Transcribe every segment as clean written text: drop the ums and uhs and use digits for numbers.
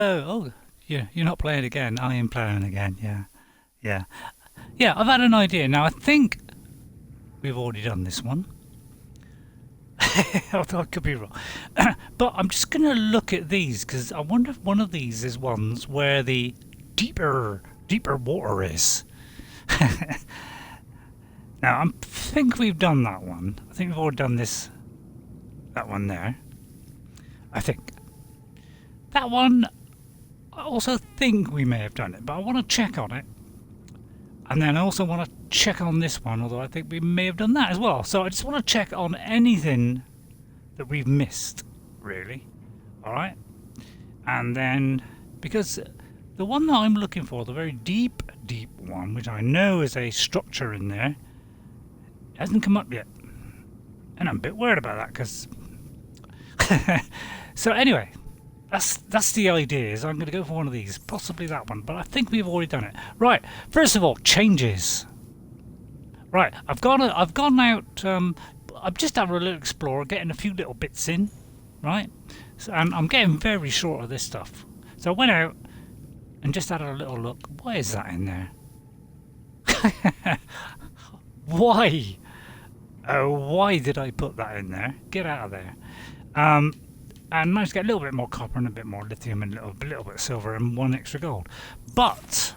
Oh, you're not playing again. I am playing again. Yeah. Yeah, I've had an idea. Now, I think we've already done this one. Although I could be wrong. But I'm just going to look at these because I wonder if one of these is ones where the deeper water is. Now, I think we've done that one. I think we've already done that one there. I think. That one, I also think we may have done it, but I want to check on it. And then I also want to check on this one, although I think we may have done that as well. So I just want to check on anything that we've missed, really. Alright? And then, because the one that I'm looking for, the very deep one, which I know is a structure in there, hasn't come up yet. And I'm a bit worried about that, because... So anyway, that's the idea, is I'm going to go for one of these, possibly that one, but I think we've already done it. Right, first of all, changes. Right, I've gone out, I'm just having a little explore, getting a few little bits in, right? So, and I'm getting very short of this stuff. So I went out and just had a little look. Why is that in there? Why? Oh, why did I put that in there? Get out of there. And managed to get a little bit more copper and a bit more lithium and a little bit of silver and one extra gold. But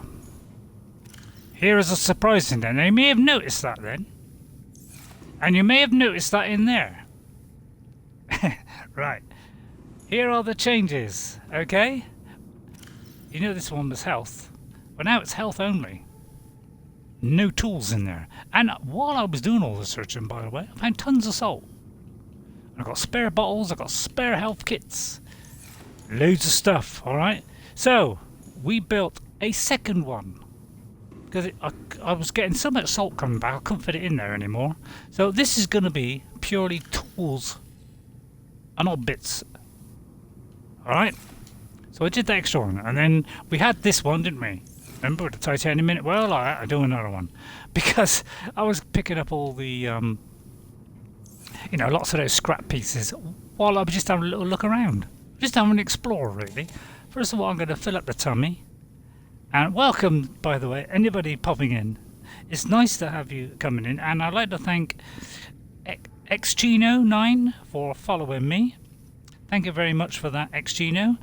here is a surprise in there. Now you may have noticed that then. And you may have noticed that in there. Right. Here are the changes, okay? You know this one was health. But now it's health only. No tools in there. And while I was doing all the searching, by the way, I found tons of salt. I've got spare bottles, I've got spare health kits. Loads of stuff, alright? So, we built a second one. Because I was getting so much salt coming back, I couldn't fit it in there anymore. So this is going to be purely tools and odd bits. Alright? So I did the extra one. And then we had this one, didn't we? Remember the titanium in it? Well, I do another one. Because I was picking up all the... you know, lots of those scrap pieces while I was just having a little look around. Just having an explore, really. First of all, I'm going to fill up the tummy. And welcome, by the way, anybody popping in. It's nice to have you coming in. And I'd like to thank Xgino9 for following me. Thank you very much for that, Xgino.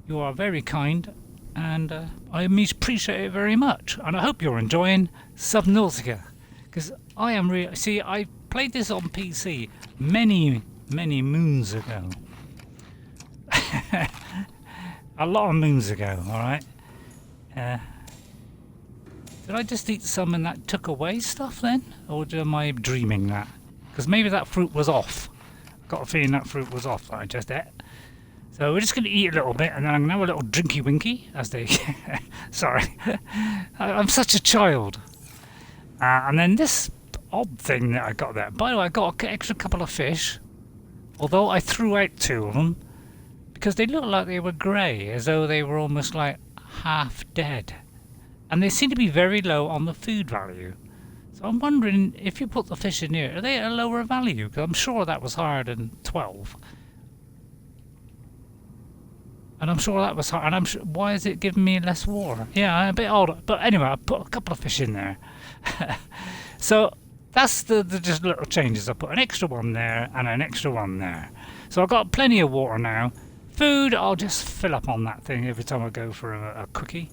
You are very kind. And I appreciate it very much. And I hope you're enjoying Subnautica. Because I am really... See, I played this on PC many moons ago. A lot of moons ago, alright? Did I just eat some and that took away stuff then? Or am I dreaming that? Because maybe that fruit was off. Got a feeling that fruit was off that I just ate. So we're just going to eat a little bit and then I'm going to have a little drinky winky, as they... Sorry. I'm such a child. And then this odd thing that I got there. By the way, I got an extra couple of fish. Although I threw out two of them. Because they looked like they were grey. As though they were almost like half dead. And they seem to be very low on the food value. So I'm wondering if you put the fish in here, are they at a lower value? Because I'm sure that was higher than 12. And I'm sure that was higher. And I'm sure, why is it giving me less water? Yeah, a bit older. But anyway, I put a couple of fish in there. So that's the just little changes. I put an extra one there and an extra one there. So I've got plenty of water now. Food, I'll just fill up on that thing every time I go for a cookie.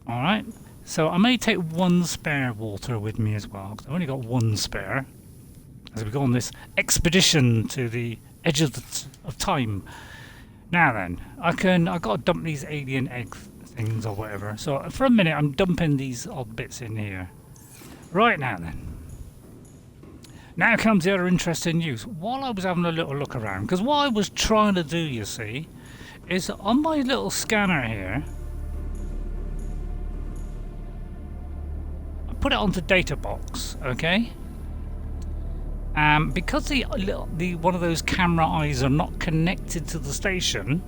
Alright, so I may take one spare water with me as well. I've only got one spare. As we go on this expedition to the edge of time. Now then, I've got to dump these alien egg things or whatever. So for a minute I'm dumping these odd bits in here. Right now then. Now comes the other interesting news. While I was having a little look around, because what I was trying to do, you see, is on my little scanner here, I put it onto data box, okay? Because the one of those camera eyes are not connected to the station,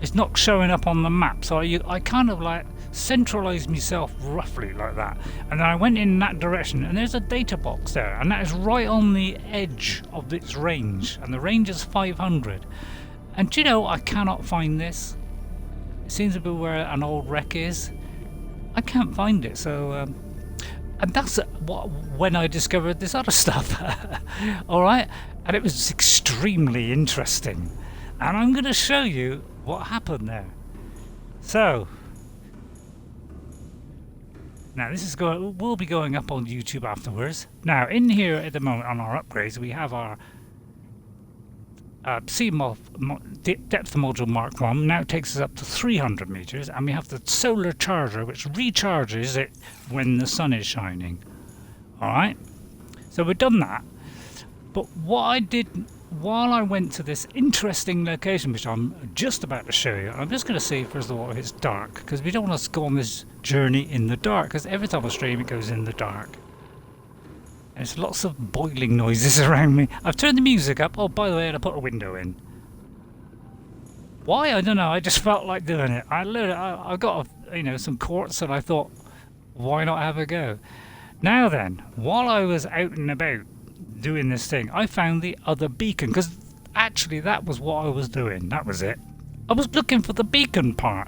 it's not showing up on the map. So I kind of like centralised myself roughly like that, and then I went in that direction, and there's a data box there, and that is right on the edge of its range, and the range is 500. And do you know, I cannot find this. It seems to be where an old wreck is. I can't find it, so and that's when I discovered this other stuff. All right, and it was extremely interesting, and I'm going to show you what happened there. So now this is will be going up on YouTube afterwards. Now in here at the moment on our upgrades, we have our depth module Mark 1. Now it takes us up to 300 meters, and we have the solar charger which recharges it when the sun is shining. Alright, so we've done that, but what I did while I went to this interesting location, which I'm just about to show you, I'm just going to see first of all if it's dark, because we don't want to go on this journey in the dark, because every time I stream it goes in the dark. There's lots of boiling noises around me. I've turned the music up. Oh, by the way, I put a window in. Why? I don't know. I just felt like doing it. I got some quartz, and I thought, why not have a go? Now then, while I was out and about doing this thing, I found the other beacon, because actually that was what I was doing. That was it. I was looking for the beacon part,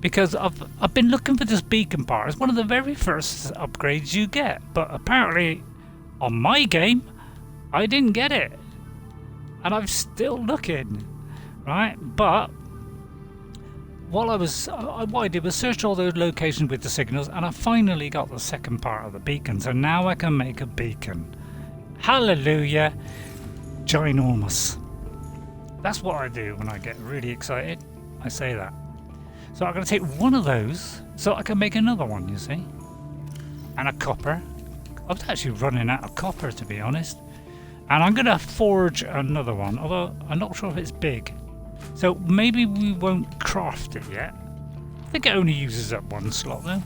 because I've been looking for this beacon part. It's one of the very first upgrades you get, but apparently on my game, I didn't get it, and I'm still looking, right? But while what I did was search all those locations with the signals, and I finally got the second part of the beacon. So now I can make a beacon. Hallelujah, ginormous. That's what I do when I get really excited. I say that. So I'm going to take one of those, so I can make another one. You see, and a copper. I was actually running out of copper, to be honest, and I'm going to forge another one, although I'm not sure if it's big, so maybe we won't craft it yet. I think it only uses up one slot though.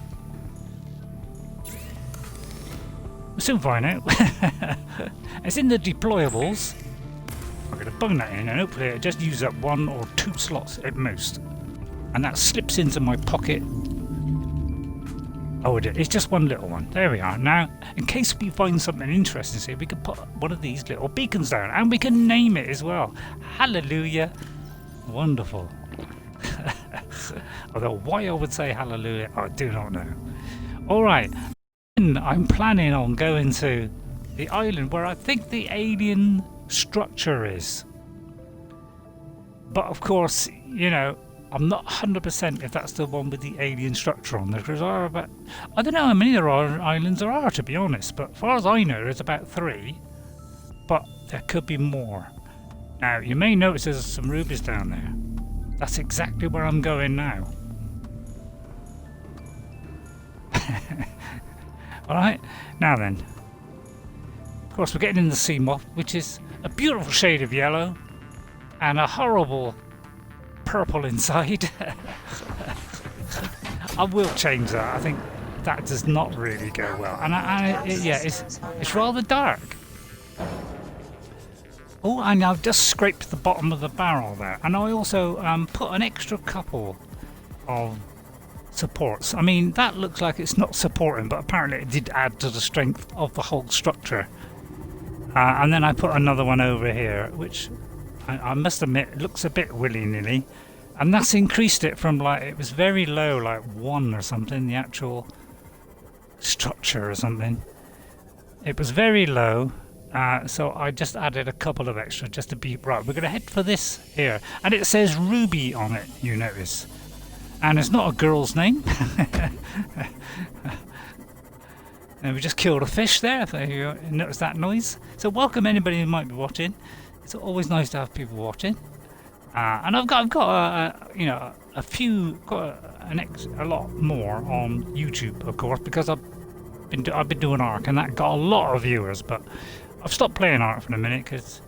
We'll soon find out. It's in the deployables. I'm going to bung that in, and hopefully it just uses up 1 or 2 slots at most, and that slips into my pocket. Oh, it's just one little one. There we are. Now, in case we find something interesting here, we can put one of these little beacons down, and we can name it as well. Hallelujah. Wonderful. Although why I would say hallelujah, I do not know. Alright, I'm planning on going to the island where I think the alien structure is. But of course, you know, I'm not 100% if that's the one with the alien structure on there, because I don't know how many there are islands there are, to be honest, but as far as I know there's about 3, but there could be more. Now you may notice there's some rubies down there. That's exactly where I'm going now. Alright, now then, of course we're getting in the sea moth, which is a beautiful shade of yellow and a horrible purple inside. I will change that. I think that does not really go well, and yeah, it's rather dark. Oh, and I've just scraped the bottom of the barrel there, and I also put an extra couple of supports. I mean, that looks like it's not supporting, but apparently it did add to the strength of the whole structure. And then I put another one over here, which I must admit looks a bit willy-nilly, and that's increased it from, like, it was very low, like 1 or something, the actual structure or something. It was very low, so I just added a couple of extra just to be right. We're going to head for this here, and it says Ruby on it, you notice, and it's not a girl's name. And we just killed a fish there, if you notice that noise. So welcome anybody who might be watching. It's always nice to have people watching. And I've got you know, a few, a lot more on YouTube, of course, because I've been doing Ark, and that got a lot of viewers. But I've stopped playing Ark for a minute because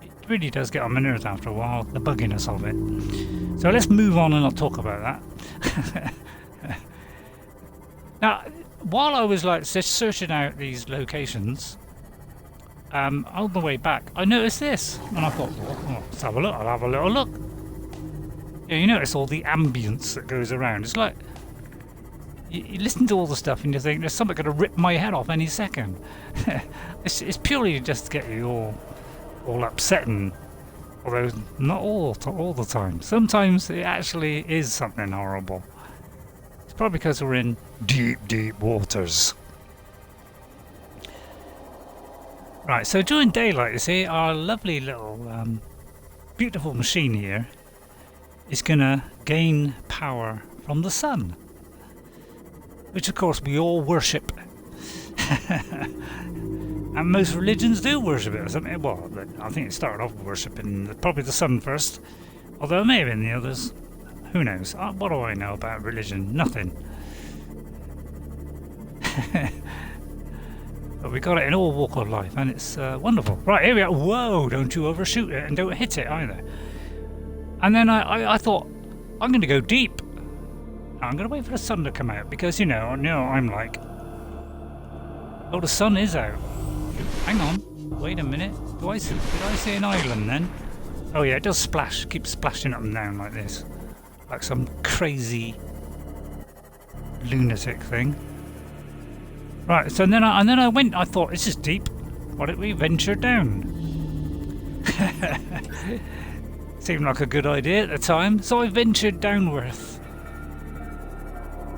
it really does get on my nerves after a while, the bugginess of it. So let's move on, and I'll talk about that. Now, while I was just searching out these locations, on the way back, I noticed this, and I thought, well, let's have a look. I'll have a little look. Yeah, you notice all the ambience that goes around. It's like you listen to all the stuff and you think there's something going to rip my head off any second. It's purely just to get you all upset and Although not all the time. Sometimes it actually is something horrible. It's probably because we're in deep, deep waters. Right, so during daylight, you see, our lovely little beautiful machine here is going to gain power from the sun. Which, of course, we all worship. And most religions do worship it or something. Well, I think it started off worshipping probably the sun first. Although it may have been the others. Who knows? What do I know about religion? Nothing. But we got it in all walk of life, and it's wonderful. Right, here we are. Whoa, don't you overshoot it, and don't hit it either. And then I thought, I'm going to go deep. I'm going to wait for the sun to come out, because, you know, I'm like, oh, the sun is out. Hang on, wait a minute. Did I see an island then? Oh yeah, it does splash. Keeps splashing up and down like this. Like some crazy lunatic thing. Right, so then I went, I thought, this is deep. Why don't we venture down? Seemed like a good idea at the time. So I ventured downwards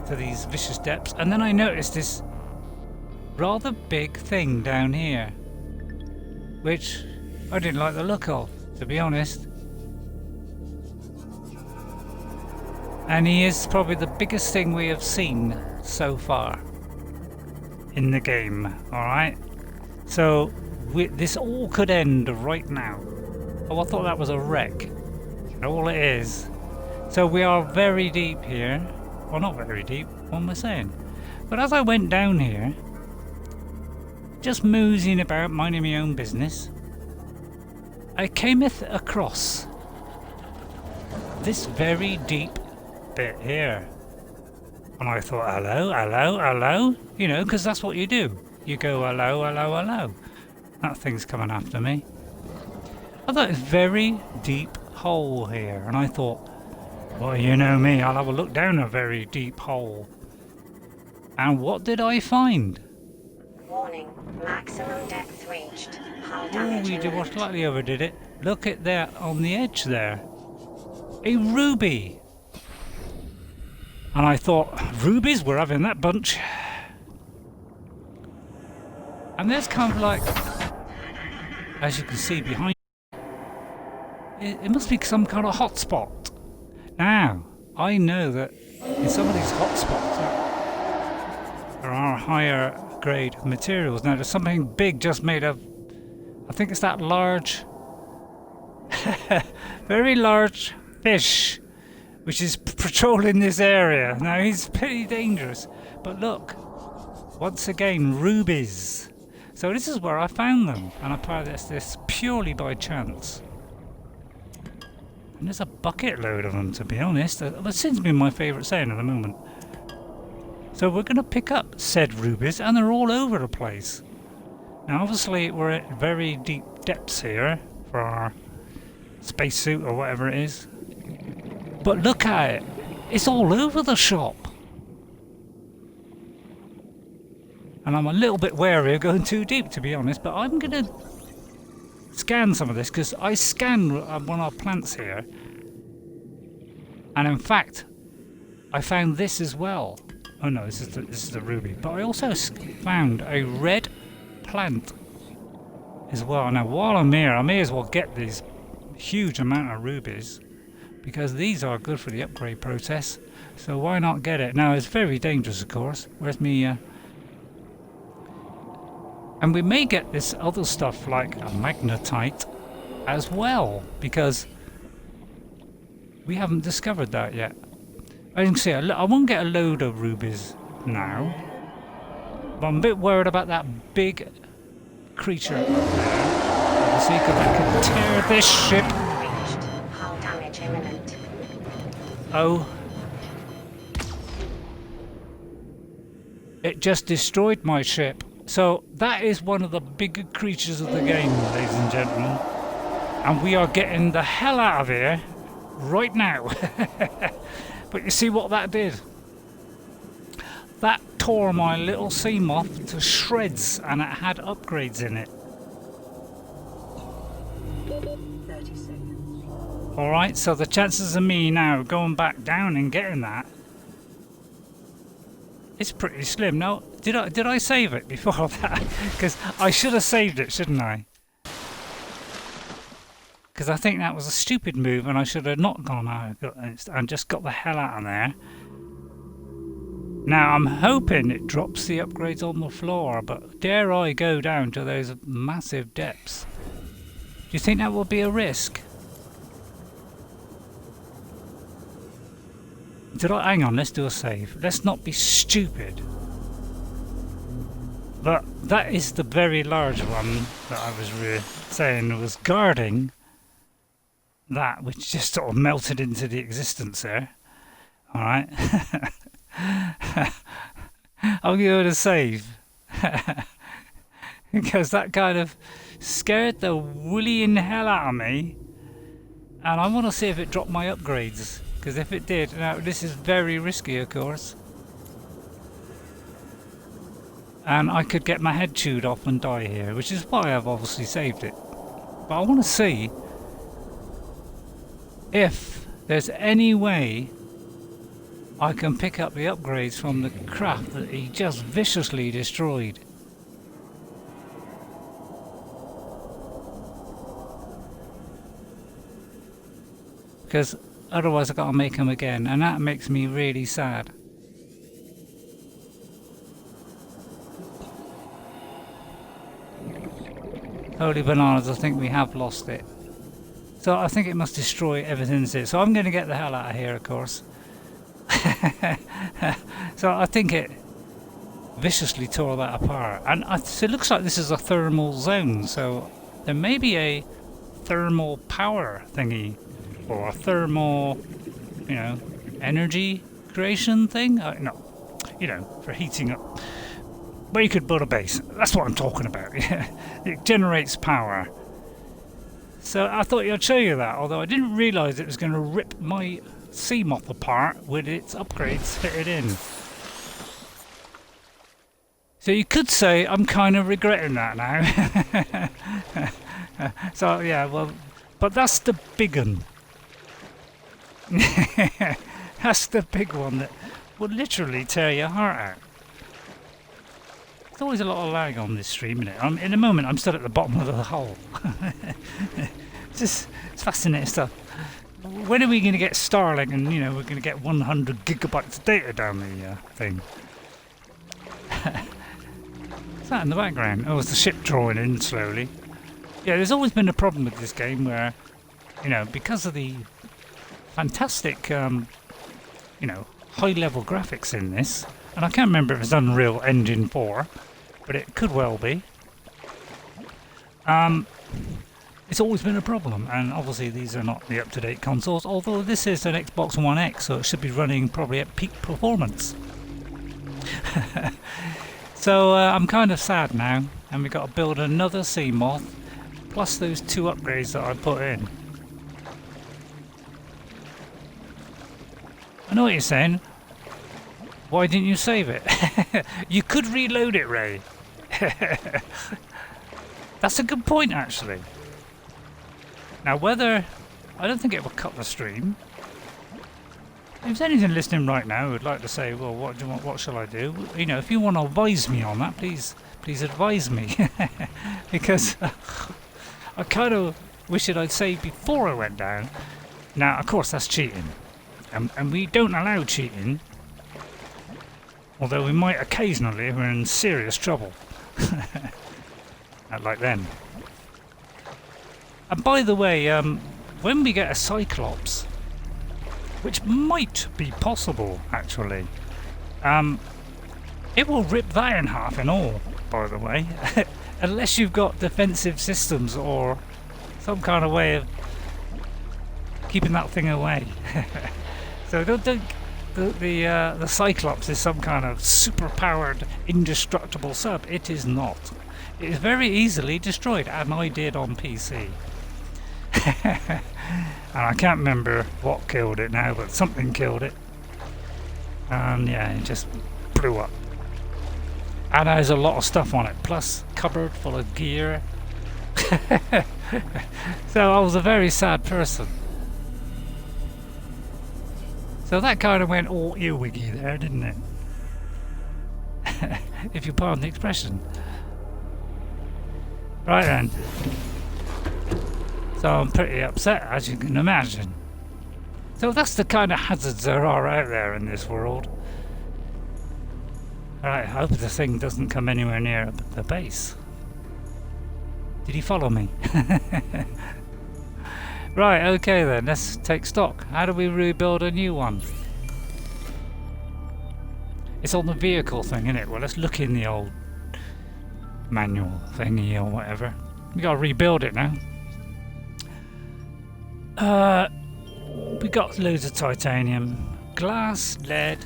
to these vicious depths, and then I noticed this rather big thing down here, which I didn't like the look of, to be honest. And he is probably the biggest thing we have seen so far in the game, alright? So, this all could end right now. Oh, I thought that was a wreck. All it is. So we are very deep here. Well, not very deep, what am I saying? But as I went down here, just moosing about, minding my own business, I cameth across this very deep bit here. And I thought, hello, hello, hello, you know, because that's what you do. You go, hello, hello, hello. That thing's coming after me. I thought it's a very deep hole here, and I thought, well, you know me, I'll have a look down a very deep hole. And what did I find? Warning, maximum depth reached. Hull Oh, damage we imminent. slightly overdid it. Look at that on the edge there. A ruby. And I thought, rubies, we're having that bunch. And there's kind of like, as you can see behind, it must be some kind of hotspot. Now, I know that in some of these hotspots there are higher grade materials. Now, there's something big just made of, I think it's that large, very large fish, which is patrolling this area. Now, he's pretty dangerous. But look, once again, rubies. So this is where I found them, and I found this purely by chance. And there's a bucket load of them, to be honest. That seems to be my favourite saying at the moment. So we're going to pick up said rubies, and they're all over the place. Now, obviously, we're at very deep depths here for our spacesuit or whatever it is. But look at it. It's all over the shop. And I'm a little bit wary of going too deep, to be honest, but I'm going to scan some of this, because I scanned one of our plants here. And in fact, I found this as well. Oh no, this is the ruby. But I also found a red plant as well. Now, while I'm here, I may as well get these huge amount of rubies, because these are good for the upgrade process. So why not get it? Now, it's very dangerous, of course. Where's me... And we may get this other stuff like a magnetite as well, because we haven't discovered that yet. As you can see, I won't get a load of rubies now, but I'm a bit worried about that big creature up there. Obviously, because I can tear this ship. Reached. Hull damage imminent. Oh. It just destroyed my ship. So that is one of the bigger creatures of the game, ladies and gentlemen. And we are getting the hell out of here right now. But you see what that did? That tore my little sea moth to shreds, and it had upgrades in it. 30 seconds. Alright, so the chances of me now going back down and getting that is pretty slim. Now, did I save it before that? Because I should have saved it, shouldn't I? Because I think that was a stupid move and I should have not gone out and just got the hell out of there. Now, I'm hoping it drops the upgrades on the floor, but dare I go down to those massive depths? Do you think that will be a risk? Hang on, let's do a save. Let's not be stupid. But that is the very large one that I was saying was guarding that, which just sort of melted into the existence there. Alright. I'll give it a save. Because that kind of scared the woollying hell out of me. And I want to see if it dropped my upgrades. Because if it did, now this is very risky, of course. And I could get my head chewed off and die here, which is why I've obviously saved it. But I want to see if there's any way I can pick up the upgrades from the craft that he just viciously destroyed. Because otherwise I've got to make them again, and that makes me really sad. Holy bananas, I think we have lost it. So I think it must destroy everything that's it. So I'm going to get the hell out of here, of course. So I think it viciously tore that apart. And so it looks like this is a thermal zone, so there may be a thermal power thingy. Or a thermal, you know, energy creation thing? No, you know, for heating up. But you could build a base. That's what I'm talking about. It generates power. So I thought I'd show you that, although I didn't realise it was going to rip my sea moth apart with its upgrades fitted in. So you could say I'm kind of regretting that now. So yeah, well, but that's the big one. That's the big one that would literally tear your heart out. There's always a lot of lag on this stream, isn't it? In a moment I'm still at the bottom of the hole. It's fascinating stuff. When are we going to get Starlink and, you know, we're going to get 100 gigabytes of data down the thing? What's that in the background? Oh, it's the ship drawing in slowly. Yeah, there's always been a problem with this game where, you know, because of the fantastic, you know, high-level graphics in this, and I can't remember if it's Unreal Engine 4, but it could well be. It's always been a problem, and obviously these are not the up-to-date consoles, although this is an Xbox One X, so it should be running probably at peak performance. So I'm kind of sad now, and we've got to build another sea moth, plus those 2 upgrades that I put in. I know what you're saying. Why didn't you save it? You could reload it, Ray. That's a good point, actually. Now, whether... I don't think it will cut the stream. If there's anything listening right now who'd like to say, well, what do you want? What shall I do? You know, if you want to advise me on that, please advise me. Because I kind of wish I'd saved before I went down. Now, of course, that's cheating. And we don't allow cheating, although we might occasionally if we're in serious trouble. Like then. And by the way, when we get a Cyclops, which might be possible actually, it will rip that in half and all, by the way, unless you've got defensive systems or some kind of way of keeping that thing away. So don't think the Cyclops is some kind of super-powered, indestructible sub. It is not. It is very easily destroyed, and I did on PC. And I can't remember what killed it now, but something killed it. And yeah, it just blew up. And there's a lot of stuff on it, plus cupboard full of gear. So I was a very sad person. So that kind of went all earwiggy there, didn't it? If you pardon the expression. Right then. So I'm pretty upset, as you can imagine. So that's the kind of hazards there are out there in this world. Alright, I hope the thing doesn't come anywhere near the base. Did he follow me? Right, okay then, let's take stock. How do we rebuild a new one? It's on the vehicle thing, isn't it? Well, let's look in the old manual thingy or whatever. We gotta rebuild it now. We got loads of titanium, glass, lead.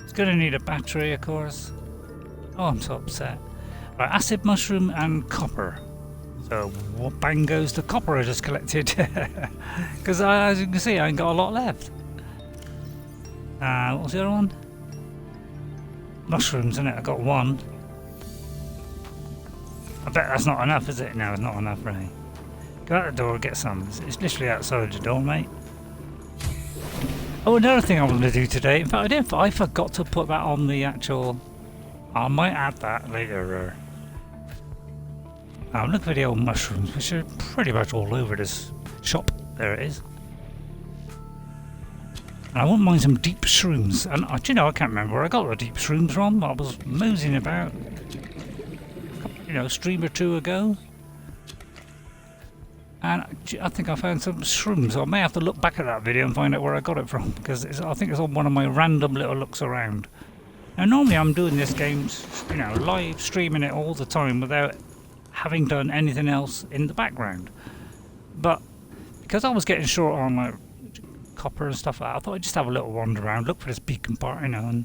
It's gonna need a battery, of course. Oh, I'm so upset. Right, acid mushroom and copper. So what bang goes the copper I just collected? Because as you can see, I ain't got a lot left. What was the other one? Mushrooms, isn't it? I got one. I bet that's not enough, is it? No, it's not enough, Ray. Go out the door, get some. It's literally outside the door, mate. Oh, another thing I'm going to do today. In fact, I forgot to put that on the actual. I might add that later. Look for the old mushrooms, which are pretty much all over this shop. There it is. And I wouldn't mind some deep shrooms. And do you know, I can't remember where I got the deep shrooms from. I was moseying about, a stream or two ago. And I think I found some shrooms. I may have to look back at that video and find out where I got it from, because I think it's on one of my random little looks around. Now normally I'm doing this game, live streaming it all the time without having done anything else in the background. But because I was getting short on like copper and stuff like that, I thought I'd just have a little wander around, look for this beacon part, and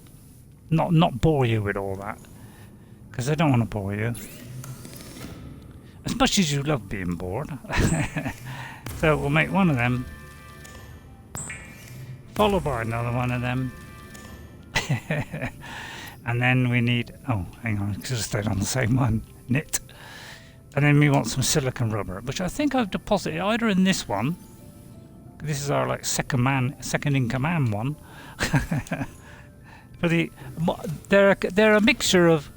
not bore you with all that, because I don't want to bore you. As much as you love being bored. So we'll make one of them, followed by another one of them. And then we need, oh hang on, I should have stayed on the same one, knit. And then we want some silicon rubber, which I think I've deposited either in this one. This is our like second in command one. For they're a mixture of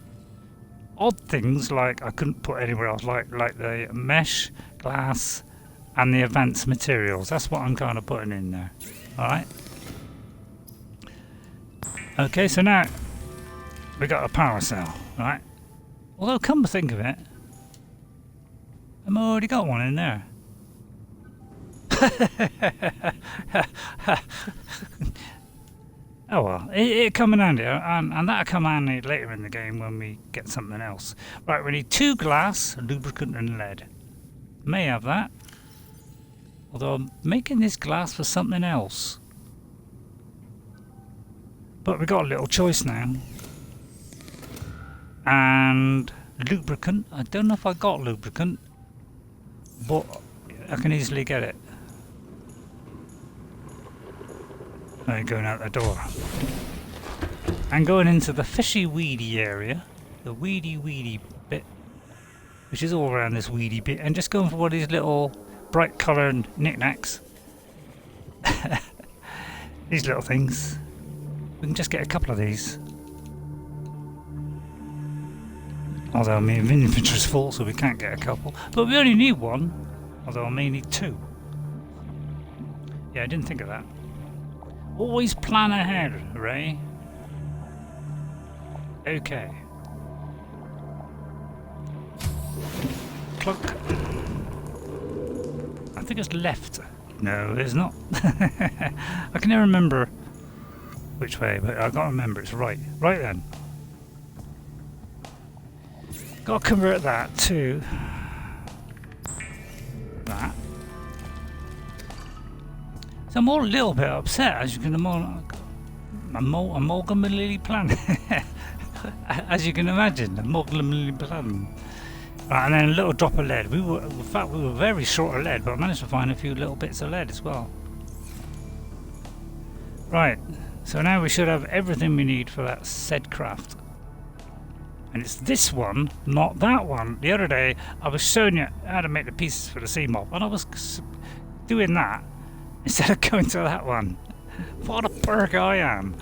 odd things like I couldn't put anywhere else, like the mesh, glass, and the advanced materials. That's what I'm kind of putting in there. All right. Okay, so now we got a power cell, right? Although, come to think of it, I've already got one in there. Oh well, it come in handy, and that'll come handy later in the game when we get something else. Right, we need 2 glass, lubricant and lead. May have that. Although I'm making this glass for something else. But we've got a little choice now. And lubricant, I don't know if I got lubricant, but I can easily get it. I'm going out the door. And going into the fishy weedy area, the weedy bit, which is all around this weedy bit, and just going for one of these little bright coloured knickknacks. These little things. We can just get a couple of these. Although my inventory's full, so we can't get a couple. But we only need one, although I may need 2. Yeah, I didn't think of that. Always plan ahead, Ray. Okay. Clock. I think it's left. No, it's not. I can never remember which way, but I gotta remember it's right. Right then. Gotta convert that to that. So I'm all a little bit upset, as you can amalgamately plan. As you can imagine, amalgamately plan. Right, and then a little drop of lead. In fact, we were very short of lead, but I managed to find a few little bits of lead as well. Right, so now we should have everything we need for that said craft. And it's this one, not that one. The other day, I was showing you how to make the pieces for the sea mob, and I was doing that instead of going to that one. What a perk I am.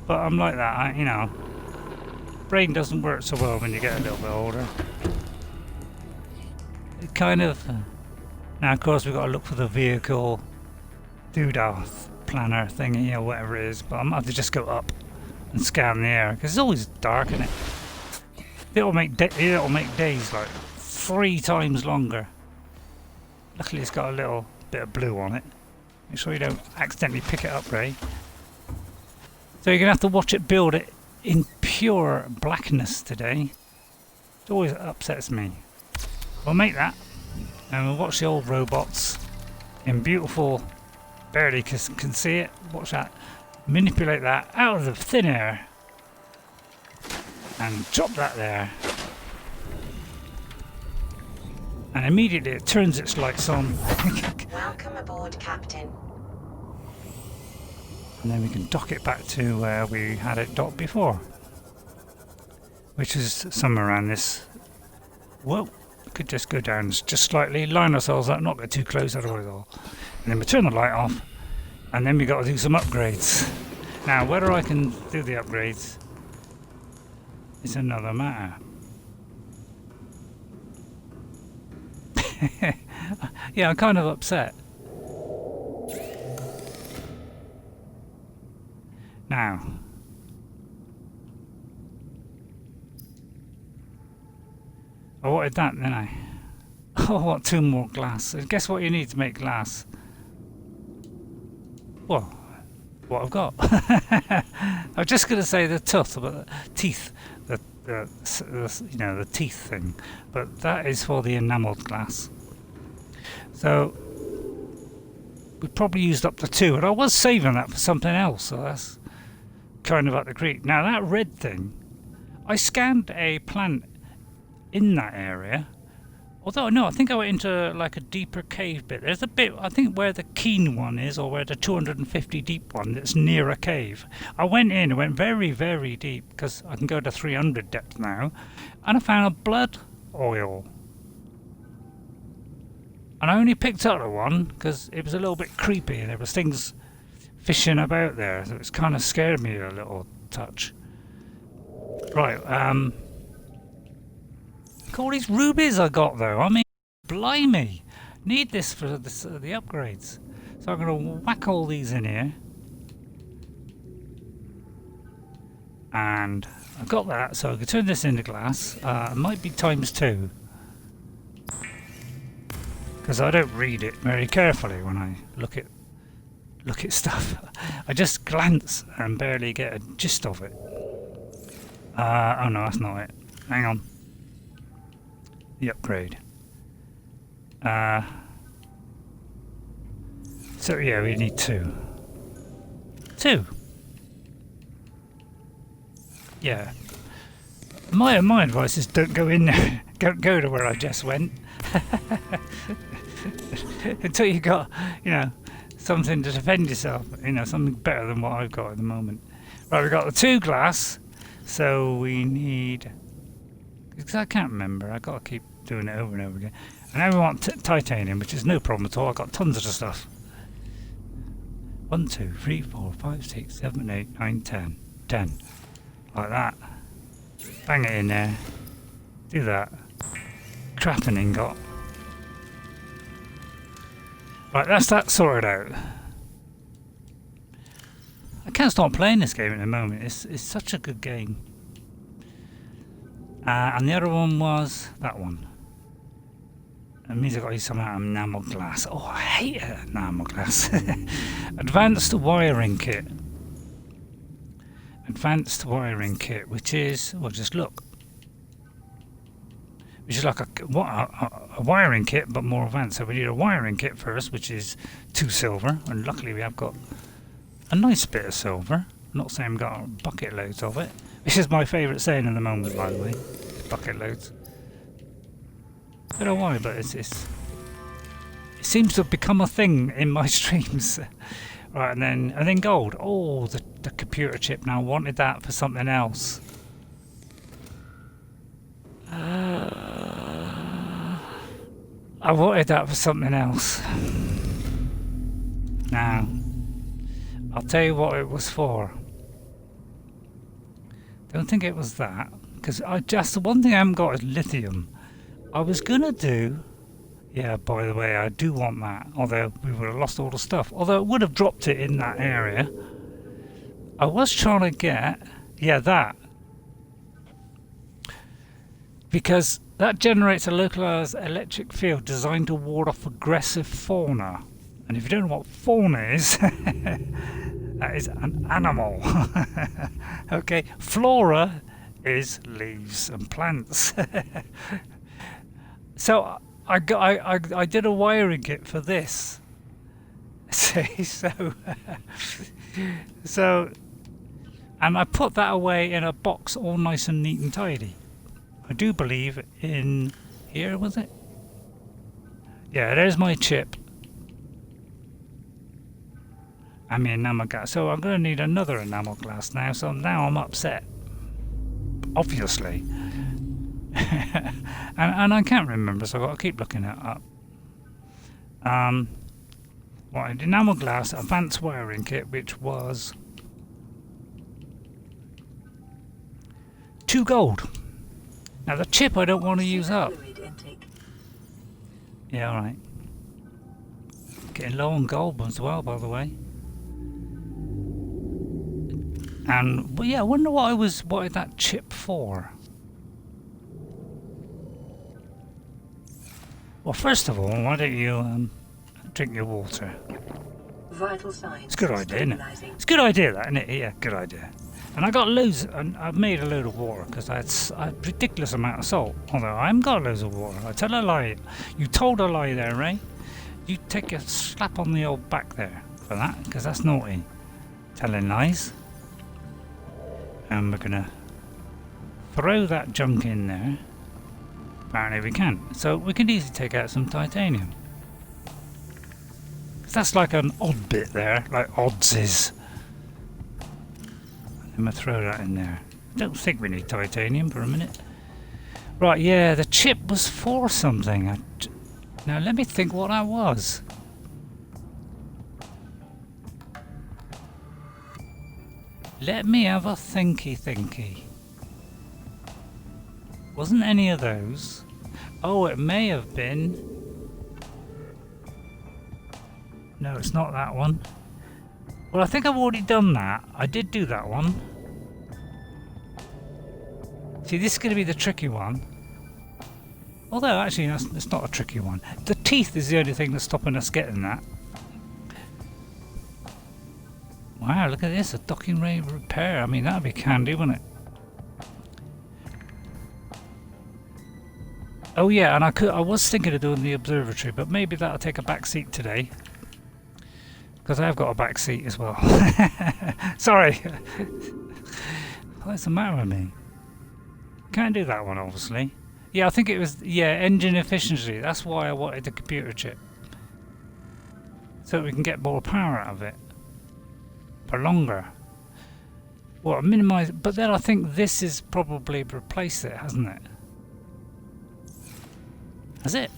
But I'm like that, you know. Brain doesn't work so well when you get a little bit older. It kind of... now, of course, we've got to look for the vehicle doodah planner thingy or whatever it is. But I'm going to have to just go up and scan the air. Because it's always dark, isn't it? It'll make days like 3 times longer. Luckily, it's got a little bit of blue on it. Make sure you don't accidentally pick it up, Ray. So you're going to have to watch it build it in pure blackness today. It always upsets me. We'll make that. And we'll watch the old robots in beautiful, barely can see it. Watch that. Manipulate that out of the thin air. And drop that there. And immediately it turns its lights on. Welcome aboard, Captain. And then we can dock it back to where we had it docked before. Which is somewhere around this. Whoa, could just go down just slightly, line ourselves up, not get too close, otherwise I'll... And then we turn the light off, and then we got to do some upgrades. Now, whether I can do the upgrades is another matter. Yeah, I'm kind of upset. Now, I wanted that, didn't I? Oh, I want 2 more glass. And guess what you need to make glass? Well, what I've got. I was just going to say the tooth, but the teeth, you know, the teeth thing. But that is for the enamelled glass. So we probably used up to 2, and I was saving that for something else. So that's kind of up the creek. Now that red thing, I scanned a plant in that area. Although no, I think I went into like a deeper cave bit. There's a bit, I think, where the keen one is, or where the 250 deep one that's near a cave. I went in, I went very, very deep, because I can go to 300 depth now, and I found a blood oil. And I only picked up the one because it was a little bit creepy, and there was things fishing about there, so it's kind of scared me a little touch. Right, look at all these rubies I got though. I mean, blimey, need this for this, the upgrades. So I'm going to whack all these in here, and I've got that, so I can turn this into glass. It might be ×2, because I don't read it very carefully when I look at stuff. I just glance and barely get a gist of it. Oh no, that's not it. Hang on. The upgrade. So yeah, we need 2. 2. Yeah. My advice is don't go in there. Don't go to where I just went. Until you got, you know, something to defend yourself. You know, something better than what I've got at the moment. Right, we've got the 2 glass. So we need... because I can't remember. I've got to keep doing it over and over again. And now we want titanium, which is no problem at all. I've got tons of the stuff. 1, 2, 3, 4, 5, 6, 7, 8, 9, 10. 10. Like that. Bang it in there. Do that. Crap an ingot. Right, that's that sorted out. I can't stop playing this game at the moment. It's such a good game. And the other one was that one. It means I've got to use some enamel glass. Oh, I hate enamel glass. Advanced wiring kit. Advanced wiring kit, which is, well, just look. Which is like a wiring kit, but more advanced. So we need a wiring kit first, which is 2 silver. And luckily we have got a nice bit of silver. I'm not saying we've got bucket loads of it. This is my favourite saying in the moment, by the way. Bucket loads. I don't know why, but it seems to have become a thing in my streams. Right, and then gold. Oh, the computer chip. Now I wanted that for something else. I wanted that for something else. Now, I'll tell you what it was for. Don't think it was that, because just the one thing I haven't got is lithium. I was gonna do, yeah, by the way, I do want that, although we would have lost all the stuff. Although it would have dropped it in that area. I was trying to get, yeah, that. Because that generates a localized electric field designed to ward off aggressive fauna. And if you don't know what fauna is, that is an animal. Okay, flora is leaves and plants. So I did a wiring kit for this. See, so and I put that away in a box all nice and neat and tidy. I do believe in here, was it? Yeah, there's my chip. And my enamel glass. So I'm going to need another enamel glass now. So now I'm upset. Obviously. and I can't remember, so I've got to keep looking it up. Right, enamel glass, advanced wiring kit, which was 2 gold. Now the chip I don't want to use up. Yeah, alright. Getting low on gold as well, by the way. And, well, yeah, I wonder what I wanted that chip for. Well, first of all, why don't you drink your water? Vital signs. It's a good idea, isn't it? It's a good idea, that, isn't it? Yeah, good idea. And I got loads, and I've made a load of water because I had a ridiculous amount of salt. Although I haven't got loads of water. I tell a lie. You told a lie there, Ray. You take a slap on the old back there for that, because that's naughty. Telling lies. And we're gonna throw that junk in there. Apparently we can. So we can easily take out some titanium. That's like an odd bit there, like odds is. I'm gonna throw that in there. I don't think we need titanium for a minute. Right, yeah, the chip was for something. Now let me think what that was. Let me have a thinky. Wasn't any of those. Oh, it may have been. No, it's not that one. Well, I think I've already done that. I did do that one. See, this is going to be the tricky one. Although, actually, it's not a tricky one. The teeth is the only thing that's stopping us getting that. Wow, look at this. A docking ray repair. I mean, that'd be handy, wouldn't it? Oh, yeah, and I was thinking of doing the observatory, but maybe that'll take a back seat today. Because I have got a back seat as well. Sorry. What's the matter with me? Can't do that one, obviously. Yeah, I think it was, yeah, engine efficiency. That's why I wanted the computer chip. So we can get more power out of it. For longer. Well, minimize, but then I think this is probably replaced it, hasn't it? Has it?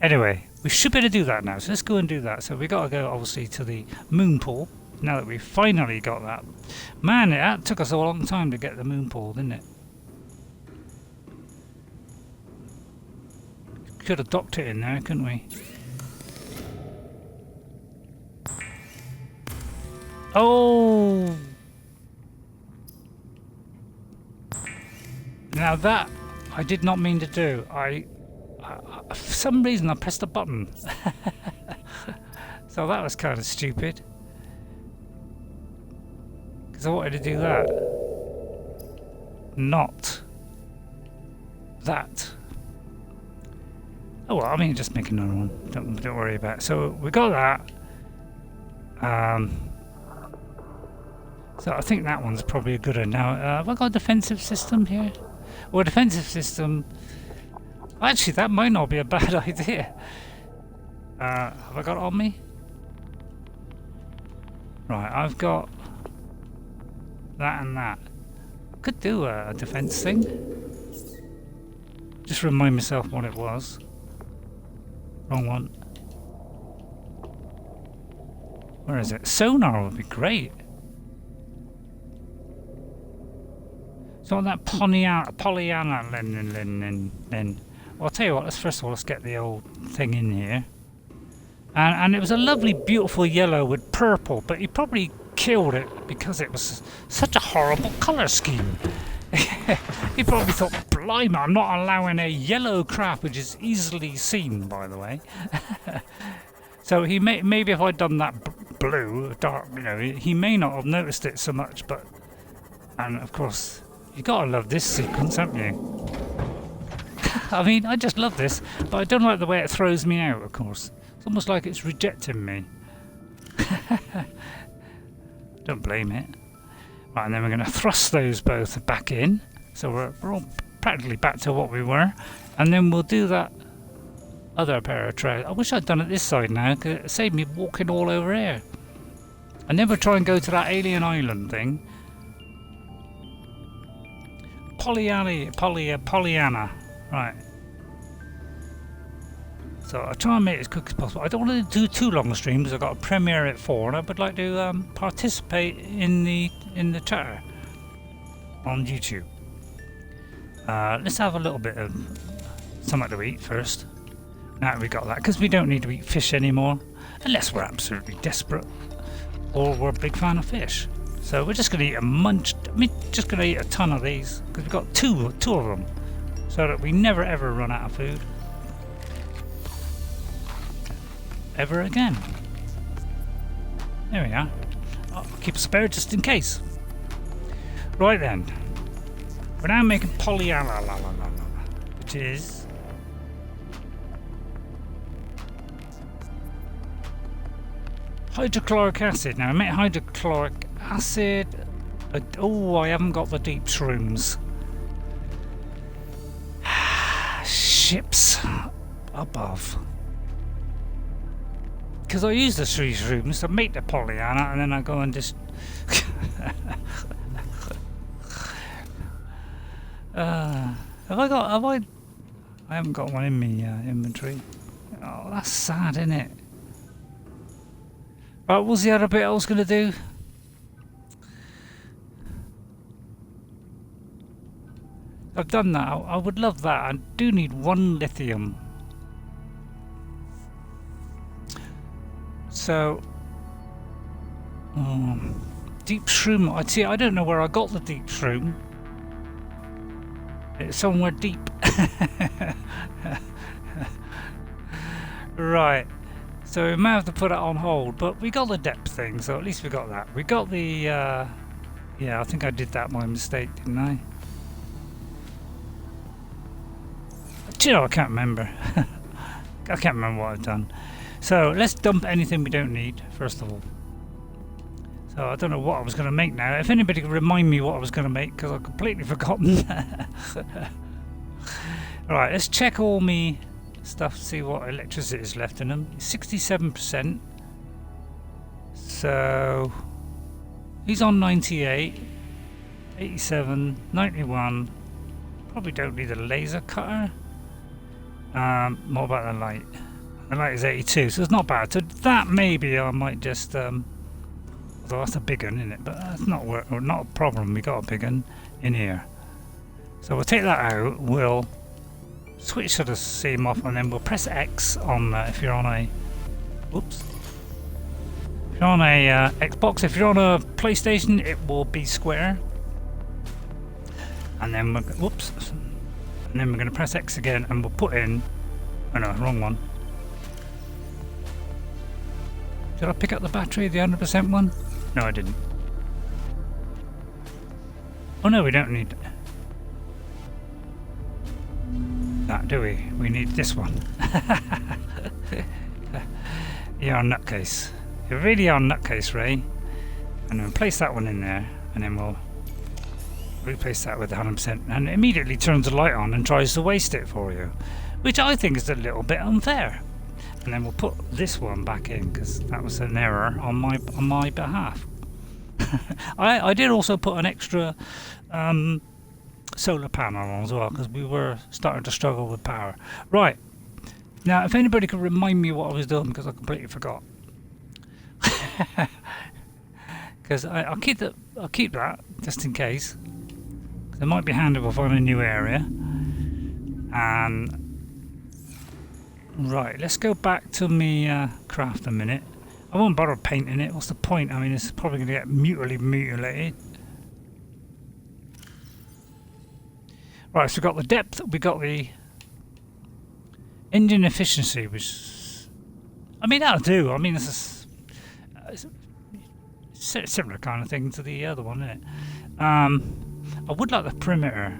Anyway, we should be able to do that now, so let's go and do that. So we got to go, obviously, to the moon pool, now that we've finally got that. Man, it took us a long time to get the moon pool, didn't it? Could have docked it in there, couldn't we? Oh! Now that I did not mean to do. For some reason I pressed a button. So that was kind of stupid. Because I wanted to do that. Not that. Oh well, I mean, just make another one. Don't worry about it. So we got that. So I think that one's probably a good one. Now, have I got a defensive system here? Well, a defensive system... Actually, that might not be a bad idea. Have I got it on me? Right, I've got that and that. Could do a defense thing. Just remind myself what it was. Wrong one. Where is it? Sonar would be great. So on that Pollyanna then. Well, I'll tell you what, first of all, let's get the old thing in here. And it was a lovely, beautiful yellow with purple, but he probably killed it because it was such a horrible colour scheme. He probably thought, blimey, I'm not allowing a yellow craft, which is easily seen, by the way. So he maybe if I'd done that blue, dark, you know, he may not have noticed it so much, but... And, of course, you gotta love this sequence, haven't you? I mean, I just love this, but I don't like the way it throws me out, of course. It's almost like it's rejecting me. Don't blame it. Right, and then we're going to thrust those both back in. So we're all practically back to what we were. And then we'll do that other pair of trays. I wish I'd done it this side now, because it saved me walking all over here. And then we'll try and go to that alien island thing. Pollyanna. Right. So I'll try and make it as quick as possible. I don't want to do too long a stream because I've got a premiere at 4 and I would like to participate in the chatter on YouTube. Let's have a little bit of something to eat first. Now we got that, because we don't need to eat fish anymore unless we're absolutely desperate or we're a big fan of fish. So we're just going to eat just going to eat a ton of these because we've got two of them, so that we never ever run out of food. Ever again. There we are. I'll keep a spare just in case. Right then. We're now making Pollyanna, which is hydrochloric acid. Now I make hydrochloric acid. Oh, I haven't got the deep shrooms. Ships above. Because I use the three shrooms to make the Pollyanna, and then I go and just I haven't got one in me inventory. Oh, that's sad, isn't it? Right, what was the other bit I was going to do? I've done that. I would love that. I do need 1 lithium. So, deep shroom. I'd see. I don't know where I got the deep shroom. It's somewhere deep. Right. So we may have to put it on hold, but we got the depth thing, so at least we got that. We got the. Yeah, I think I did that by mistake, didn't I? Do you know, I can't remember. I can't remember what I've done. So let's dump anything we don't need, first of all. So I don't know what I was going to make now. If anybody could remind me what I was going to make, because I've completely forgotten. Right, let's check all me stuff, see what electricity is left in them. 67%. So he's on 98, 87, 91. Probably don't need a laser cutter. What about the light? The light is 82, so it's not bad. So that maybe I might just, although that's a big one, isn't it? But that's not a problem. We got a big one in here. So we'll take that out. We'll switch to the seam off, and then we'll press X on if you're on a. Whoops. If you're on a Xbox, if you're on a PlayStation, it will be square. And then whoops. And then we're going to press X again, and we'll put in. Oh no, wrong one. Did I pick up the battery, the 100% one? No, I didn't. Oh no, we don't need that, do we? We need this one. You're a nutcase. You really are a nutcase, Ray. And then place that one in there, and then we'll replace that with 100%, and it immediately turns the light on and tries to waste it for you, which I think is a little bit unfair. And then we'll put this one back in because that was an error on my behalf. I did also put an extra solar panel on as well because we were starting to struggle with power. Right, now if anybody could remind me what I was doing, because I completely forgot. Because I'll keep that just in case. It might be handy if I find a new area. And right, let's go back to me craft a minute. I won't bother painting it. What's the point? I mean, it's probably going to get mutilated. Right, so we've got the depth, we got the engine efficiency, which, I mean, that'll do. I mean, it's a similar kind of thing to the other one, isn't it? I would like the perimeter,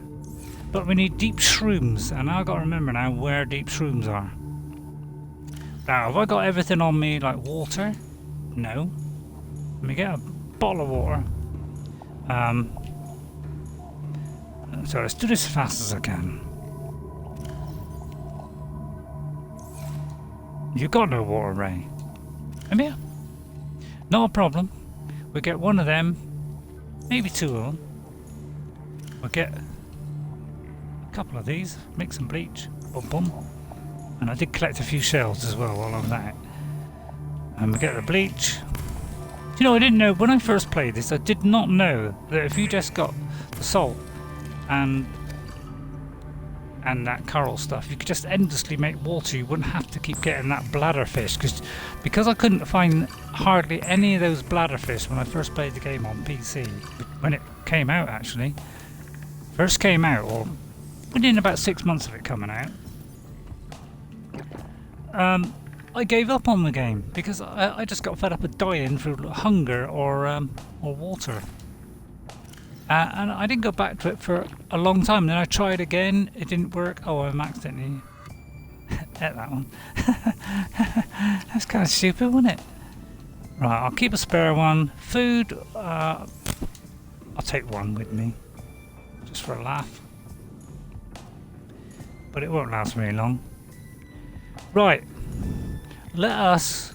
but we need deep shrooms, and I've got to remember now where deep shrooms are. Now, have I got everything on me, like water? No. Let me get a bottle of water. So let's do this as fast as I can. You've got no water, Ray. Come here. Not a problem. We'll get one of them, maybe two of them. We'll get a couple of these, mix some bleach. Boom, boom. And I did collect a few shells as well while I was at it. And we get the bleach. You know, I didn't know, when I first played this, I did not know that if you just got the salt and that coral stuff, you could just endlessly make water. You wouldn't have to keep getting that bladderfish, because I couldn't find hardly any of those bladderfish when I first played the game on PC. When it came out, actually. First came out, or within about 6 months of it coming out. I gave up on the game because I just got fed up of dying through hunger or water. And I didn't go back to it for a long time. Then I tried again. It didn't work. Oh, I accidentally ate that one. That's kind of stupid, wasn't it? Right, I'll keep a spare one. Food, I'll take one with me. Just for a laugh. But it won't last very long. Right. Let us...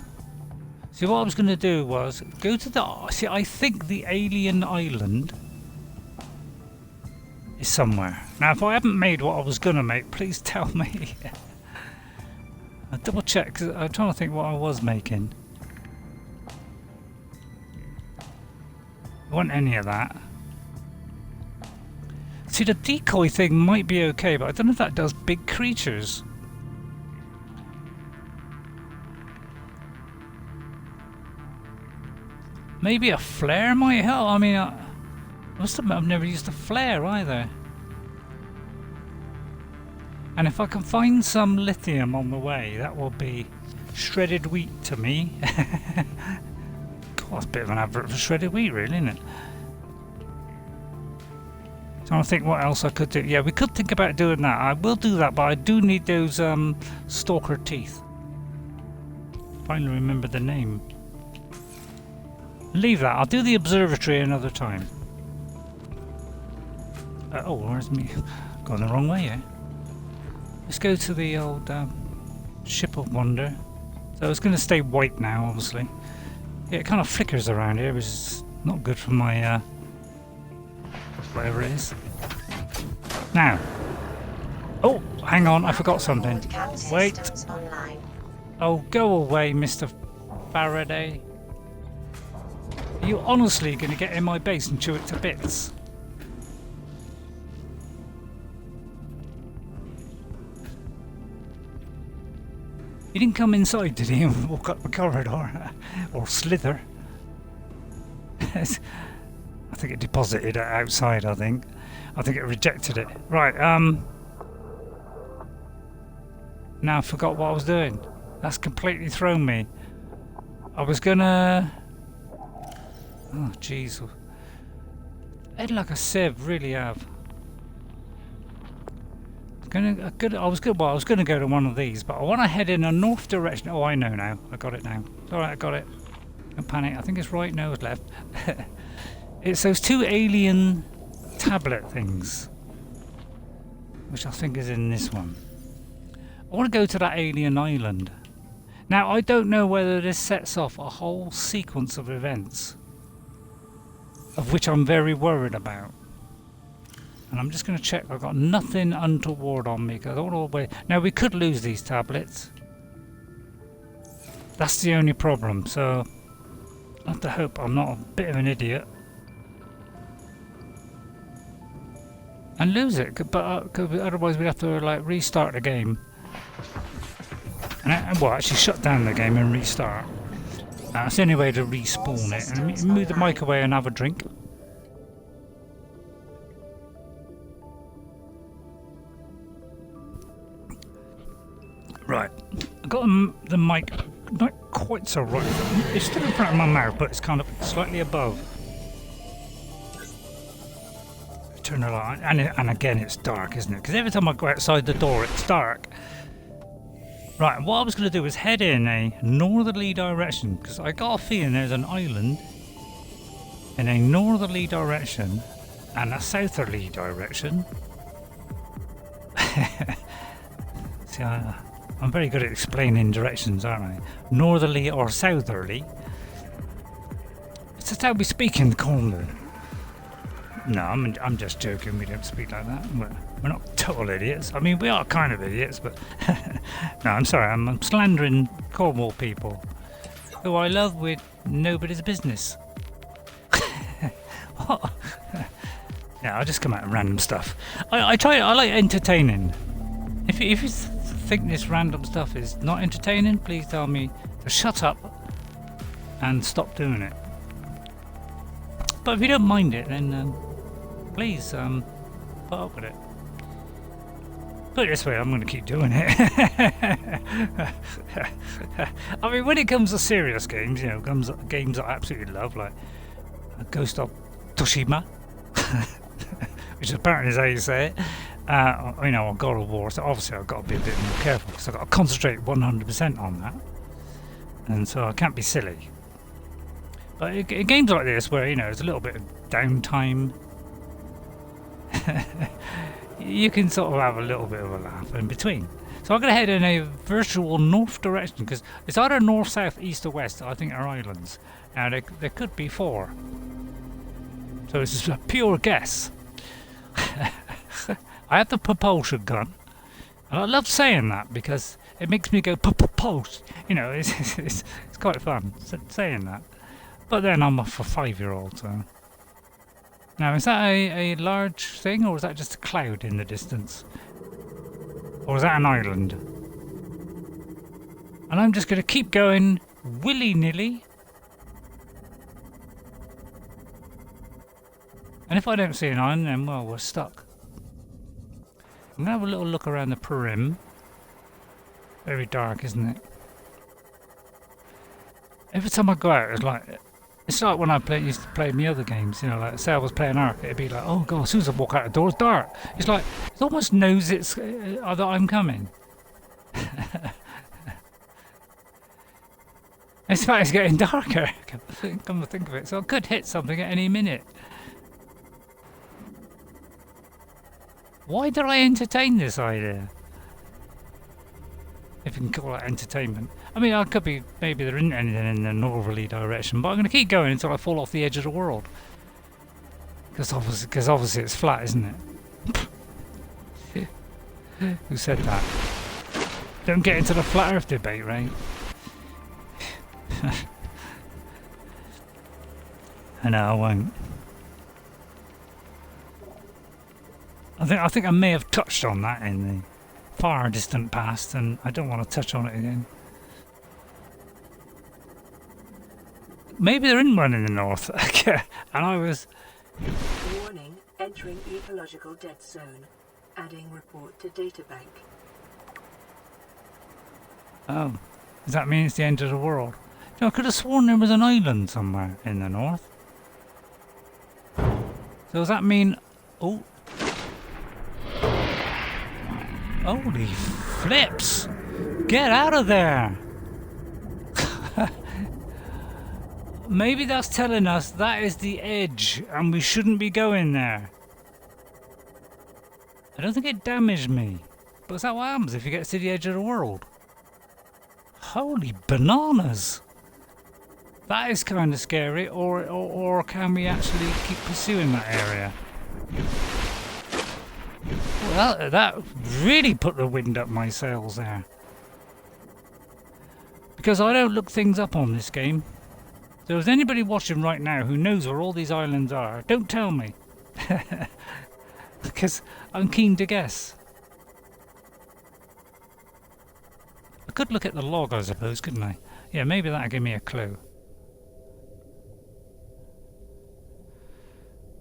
See, what I was going to do was go to the... See, I think the alien island is somewhere. Now, if I haven't made what I was going to make, please tell me. I'll double check, because I'm trying to think what I was making. I want any of that. See, the decoy thing might be okay, but I don't know if that does big creatures. Maybe a flare might help. I mean, I've never used a flare either. And if I can find some lithium on the way, that will be shredded wheat to me. God, that's a bit of an advert for shredded wheat, really, isn't it? Trying to think what else I could do. Yeah, we could think about doing that. I will do that, but I do need those stalker teeth. Finally remember the name. Leave that. I'll do the observatory another time. Oh, where's me? Gone the wrong way, eh? Let's go to the old ship of wonder. So it's going to stay white now, obviously. Yeah, it kind of flickers around here, which is not good for my whatever it is. Now. Oh, hang on, I forgot something. Wait. Oh, go away, Mr. Faraday. Are you honestly going to get in my base and chew it to bits? He didn't come inside, did he, and walk up the corridor? Or slither? I think it deposited it outside, I think. I think it rejected it. Right, now I forgot what I was doing. That's completely thrown me. I was gonna... Oh, jeez. Head like a sieve, really have. I was gonna go to one of these, but I want to head in a north direction. Oh, I know now. I got it now. Alright, I got it. Don't panic. I think it's right. No, it's left. It's those two alien tablet things, which I think is in this one. I want to go to that alien island. Now, I don't know whether this sets off a whole sequence of events, of which I'm very worried about. And I'm just going to check I've got nothing untoward on me, because I don't know where... Now, we could lose these tablets. That's the only problem, so... I have to hope I'm not a bit of an idiot and lose it, but otherwise we'd have to like restart the game. And well, actually shut down the game and restart. That's the only way to respawn it. And move the mic away and have a drink. Right, I got the mic not quite so right. It's still in front of my mouth, but it's kind of slightly above. Turn the light on, and again it's dark, isn't it? Because every time I go outside the door, it's dark. Right, what I was going to do is head in a northerly direction, because I got a feeling there's an island in a northerly direction and a southerly direction. See, I'm very good at explaining directions, aren't I? Northerly or southerly. It's just how we speak in Cornwall. No, I'm just joking. We don't speak like that. We're not total idiots. I mean, we are kind of idiots, but no, I'm sorry. I'm slandering Cornwall people, who I love with nobody's business. What? Yeah, I'll just come out with random stuff. I like entertaining. If you think this random stuff is not entertaining, please tell me to shut up and stop doing it. But if you don't mind it, then please put up with it. Put it this way, I'm going to keep doing it. I mean, when it comes to serious games, you know, games I absolutely love, like Ghost of Tsushima, which apparently is how you say it. You know, on God of War, so obviously I've got to be a bit more careful because I've got to concentrate 100% on that, and so I can't be silly. But in games like this, where you know there's a little bit of downtime, you can sort of have a little bit of a laugh in between. So I'm going to head in a virtual north direction because it's either north, south, east, or west. I think are islands. Now there could be 4, so this is a pure guess. I have the propulsion gun, and I love saying that because it makes me go propulse. You know, it's quite fun saying that. But then I'm a 5-year-old, so. Now, is that a large thing, or is that just a cloud in the distance? Or is that an island? And I'm just going to keep going willy-nilly. And if I don't see an island, then, well, we're stuck. I'm going to have a little look around the perim. Very dark, isn't it? Every time I go out, it's like when I used to play my other games, you know, like say I was playing Ark, it'd be like, oh god, as soon as I walk out the door, it's dark. It's like, it almost knows that I'm coming. It's like it's getting darker, come to think of it, so I could hit something at any minute. Why did I entertain this idea? If you can call it entertainment. I mean, I could be, maybe there isn't anything in the northerly direction, but I'm going to keep going until I fall off the edge of the world. Because obviously it's flat, isn't it? Who said that? Don't get into the flat earth debate, right? I know, I won't. I think I may have touched on that in the far distant past, and I don't want to touch on it again. Maybe there isn't one in the north. And I was... Warning, entering ecological dead zone. Adding report to databank. Oh, does that mean it's the end of the world? You know, I could have sworn there was an island somewhere in the north. So does that mean... Oh. Holy flips! Get out of there! Maybe that's telling us that is the edge and we shouldn't be going there. I don't think it damaged me. But is that what happens if you get to the edge of the world? Holy bananas! That is kind of scary, or can we actually keep pursuing that area? Well, that really put the wind up my sails there. Because I don't look things up on this game. So is anybody watching right now who knows where all these islands are, don't tell me. Because I'm keen to guess. I could look at the log, I suppose, couldn't I? Yeah, maybe that'll give me a clue.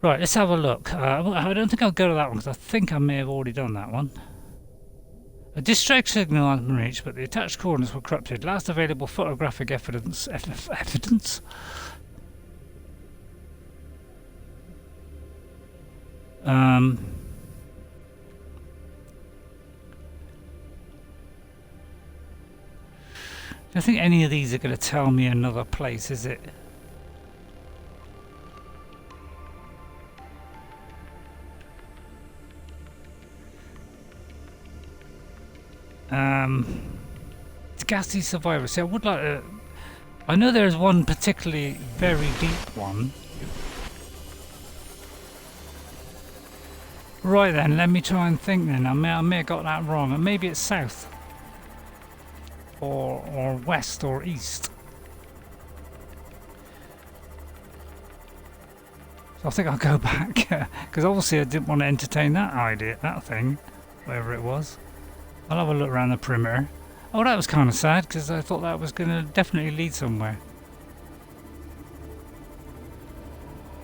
Right, let's have a look. I don't think I'll go to that one because I think I may have already done that one. A distress signal has been reached, but the attached coordinates were corrupted. Last available photographic evidence. Evidence? I don't think any of these are going to tell me another place, is it? It's Gassy Survivor. See, I would like to... I know there's one particularly very deep one. Right then, let me try and think then. I may have got that wrong. And maybe it's south. Or west or east. So I think I'll go back. Because obviously I didn't want to entertain that idea, that thing. Whatever it was. I'll have a look around the perimeter. Oh, that was kind of sad because I thought that was going to definitely lead somewhere.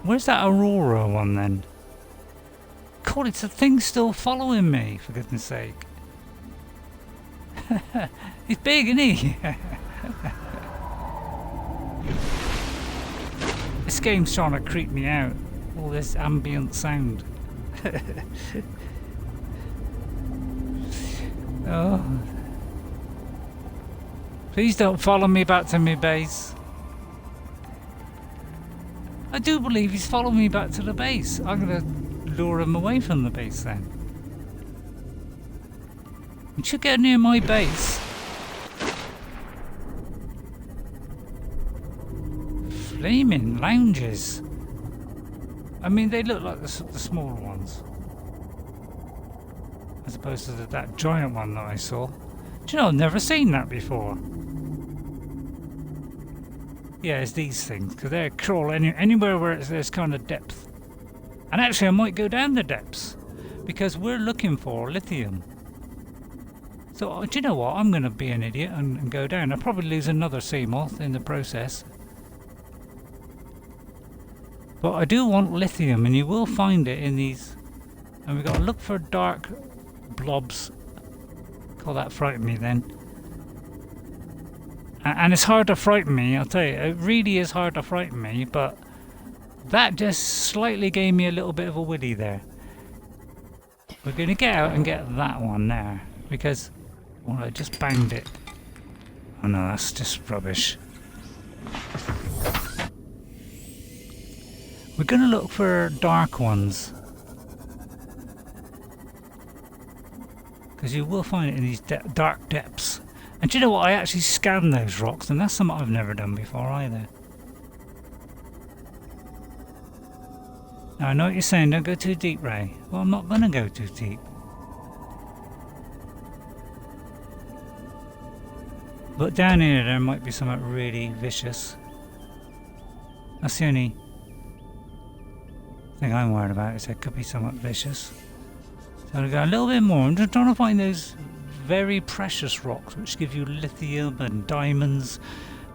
Where's that Aurora one then? God, it's a thing still following me, for goodness sake. He's big, isn't he? This game's trying to creep me out. All this ambient sound. Oh. Please don't follow me back to my base. I do believe he's following me back to the base. I'm going to lure him away from the base then. He should get near my base. Flaming lounges. I mean, they look like the smaller ones. As opposed to that giant one that I saw. Do you know, I've never seen that before. Yeah, it's these things, because they crawl anywhere where there's kind of depth. And actually I might go down the depths, because we're looking for lithium. So, do you know what, I'm going to be an idiot and go down. I'll probably lose another sea moth in the process. But I do want lithium, and you will find it in these. And we've got to look for dark blobs. Call that frighten me then. And it's hard to frighten me, I'll tell you. It really is hard to frighten me, but that just slightly gave me a little bit of a willy there. We're going to get out and get that one there, because well, I just banged it. Oh no, that's just rubbish. We're going to look for dark ones. Because you will find it in these dark depths. And do you know what? I actually scanned those rocks, and that's something I've never done before either. Now I know what you're saying, don't go too deep, Ray. Well, I'm not going to go too deep. But down here there might be something really vicious. That's the only thing I'm worried about, is there could be something vicious. So I'll go a little bit more. I'm just trying to find those very precious rocks which give you lithium and diamonds,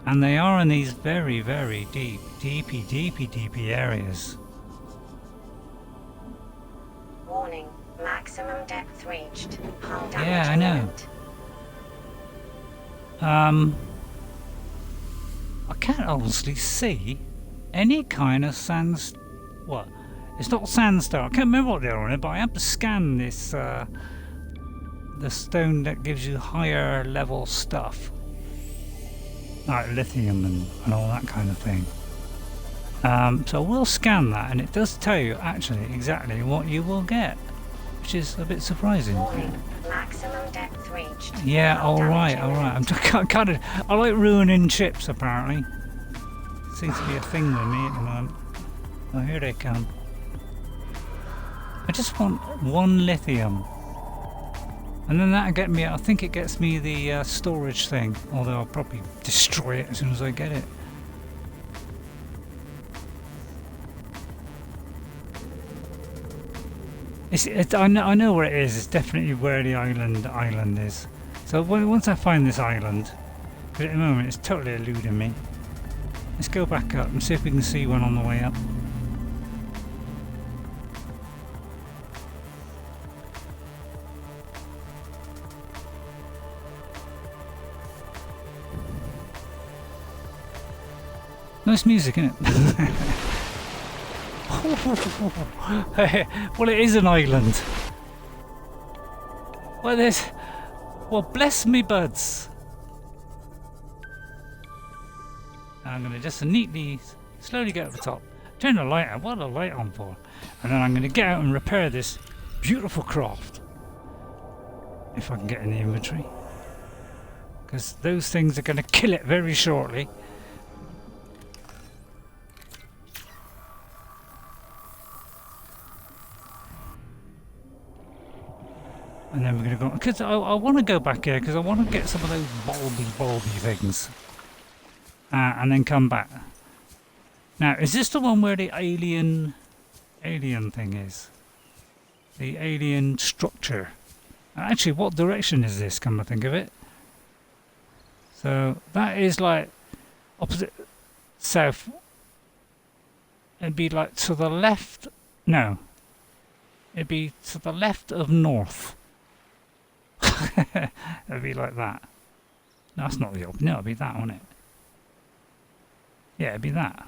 and they are in these very, very deepy areas. Warning, maximum depth reached. Yeah, I know. I can't honestly see any kind of sand. What? It's not sandstone. I can't remember what they're on it, but I have to scan this. The stone that gives you higher level stuff, like lithium and all that kind of thing. So we'll scan that, and it does tell you actually exactly what you will get, which is a bit surprising. Maximum depth reached. Yeah, alright. I'm kind of. I like ruining ships apparently. Seems to be a thing with me at the moment. Oh, here they come. I just want one lithium. And then that'll get me, I think it gets me the storage thing, although I'll probably destroy it as soon as I get it. I know where it is. It's definitely where the island is. So once I find this island, but at the moment it's totally eluding me. Let's go back up and see if we can see one on the way up. Nice music, isn't it? Well, it is an island. Well, bless me buds. I'm going to just neatly, slowly get to the top. Turn the light on. What a light on for? And then I'm going to get out and repair this beautiful craft. If I can get in the inventory. Because those things are going to kill it very shortly. And then we're going to go, because I want to go back here because I want to get some of those bulby things. And then come back. Now, is this the one where the alien thing is? The alien structure. Actually, what direction is this, come to think of it? So, that is like opposite south. It'd be like to the left. No. It'd be to the left of north. It'd be like that. No, that's not the opposite. No, it'd be that, wouldn't it? Yeah, it'd be that.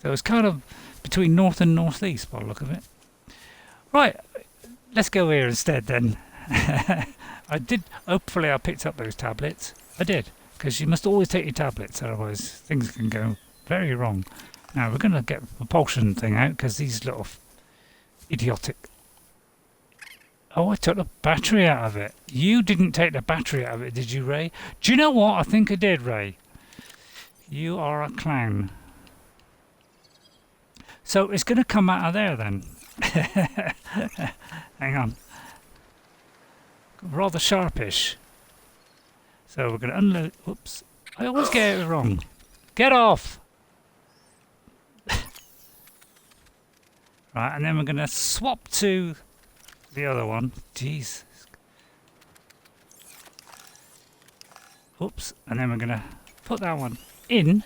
So it's kind of between north and northeast by the look of it. Right, let's go here instead then. I did, hopefully I picked up those tablets. I did, because you must always take your tablets, otherwise things can go very wrong. Now we're going to get the propulsion thing out, because these little idiotic... Oh, I took the battery out of it. You didn't take the battery out of it, did you, Ray? Do you know what? I think I did, Ray. You are a clown. So it's going to come out of there then. Hang on. Rather sharpish. So we're going to unload. Whoops. I always get it wrong. Get off! Right, and then we're going to swap to the other one. Jeez. Oops. And then we're going to put that one in.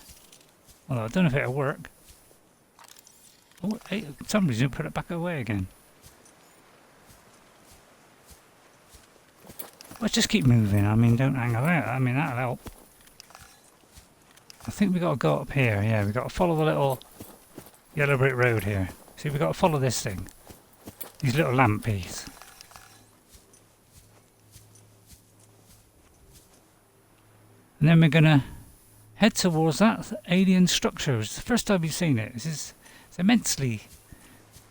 Although I don't know if it'll work. Oh, hey, somebody's going to put it back away again. Let's just keep moving. I mean, don't hang about. I mean, that'll help. I think we've got to go up here. Yeah, we've got to follow the little yellow brick road here. See, we've got to follow this thing. These little lampies. And then we're going to head towards that alien structure. It's the first time we've seen it. It's immensely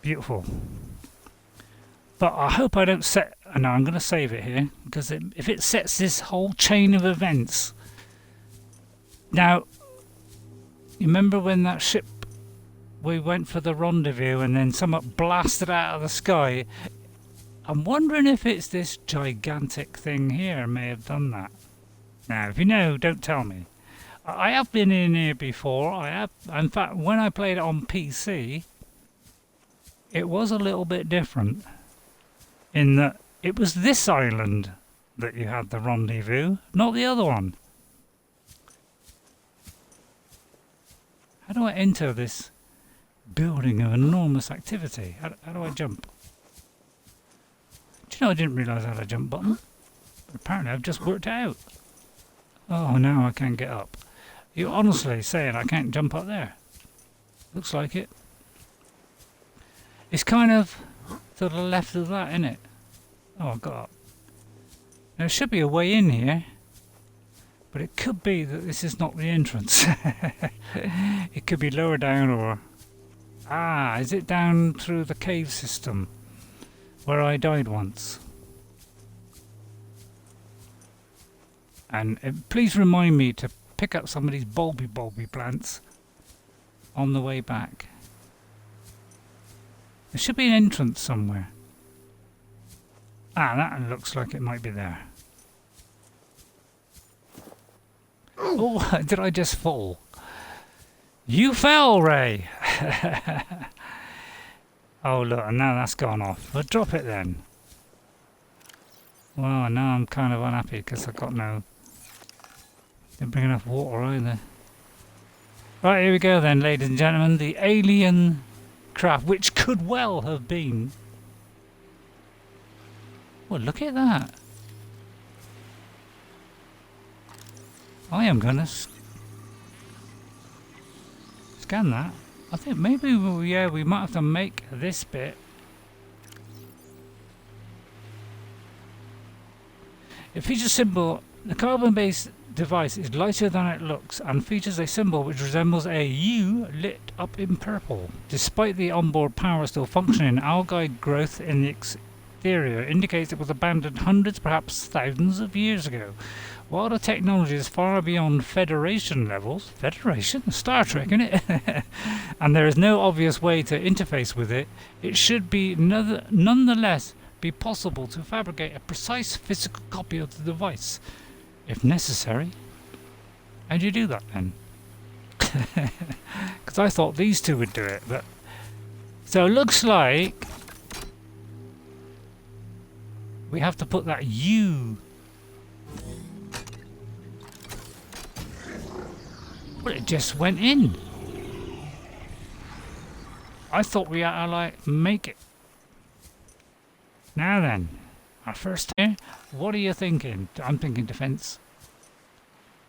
beautiful. But I hope I don't set... No, I'm going to save it here. Because if it sets this whole chain of events... Now, you remember when that ship... We went for the rendezvous and then something blasted out of the sky. I'm wondering if it's this gigantic thing here may have done that. Now, if you know, don't tell me. I have been in here before. I have. In fact, when I played it on PC, it was a little bit different. In that it was this island that you had the rendezvous, not the other one. How do I enter this building of enormous activity? How do I jump? Do you know I didn't realise I had a jump button? But apparently I've just worked it out. Oh, now I can't get up. You're honestly saying I can't jump up there? Looks like it. It's kind of to the left of that, isn't it? Oh, I got up. There should be a way in here. But it could be that this is not the entrance. It could be lower down or... Ah, is it down through the cave system? Where I died once. And please remind me to pick up some of these bulby plants on the way back. There should be an entrance somewhere. Ah, that looks like it might be there. Oh, did I just fall? You fell, Ray! Oh look, and now that's gone off. But drop it then. Well, now I'm kind of unhappy because I've got no... Didn't bring enough water either. Right, here we go then, ladies and gentlemen. The alien craft, which could well have been... Well, look at that. I am going to scan that. I think maybe, yeah, we might have to make this bit. It features a symbol. The carbon-based device is lighter than it looks and features a symbol which resembles a U lit up in purple. Despite the onboard power still functioning, algae growth in the exterior indicates it was abandoned hundreds, perhaps thousands of years ago. While the technology is far beyond Federation levels, Federation? Star Trek, innit? And there is no obvious way to interface with it, it should be nonetheless be possible to fabricate a precise physical copy of the device, if necessary. How do you do that then? Because I thought these two would do it, but... So it looks like... we have to put that U... Well, it just went in. I thought we had to, like, make it. Now then, our first here. What are you thinking? I'm thinking defence.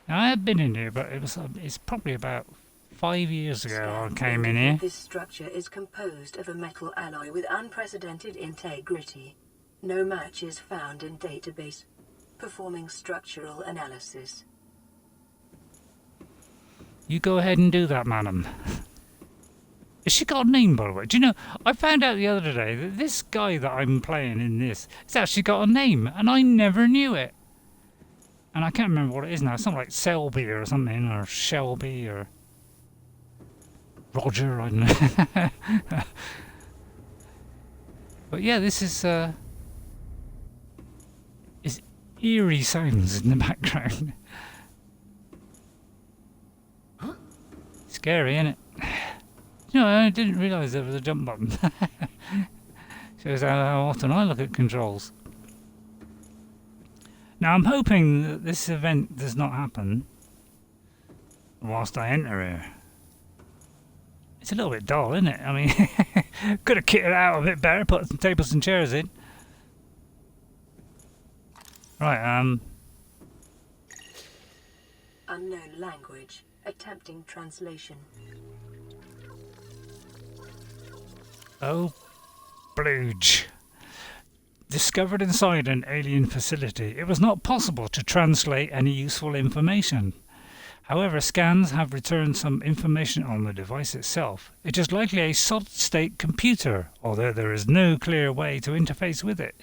Now, I have been in here, but it's probably about 5 years ago I came in here. This structure is composed of a metal alloy with unprecedented integrity. No match is found in database. Performing structural analysis. You go ahead and do that, madam. Has she got a name, by the way? Do you know, I found out the other day that this guy that I'm playing in this has actually got a name, and I never knew it. And I can't remember what it is now. It's something like Selby or something, or Shelby, or Roger, I don't know. But yeah, this is eerie sounds in the background. Scary, isn't it? You know, I didn't realise there was a jump button. Shows how often I look at controls. Now I'm hoping that this event does not happen whilst I enter here. It's a little bit dull, isn't it? I mean, could have kitted it out a bit better, put some tables and chairs in. Right, Unknown language. Attempting translation. Oh, Blooge. Discovered inside an alien facility, it was not possible to translate any useful information. However, scans have returned some information on the device itself. It is likely a solid-state computer, although there is no clear way to interface with it.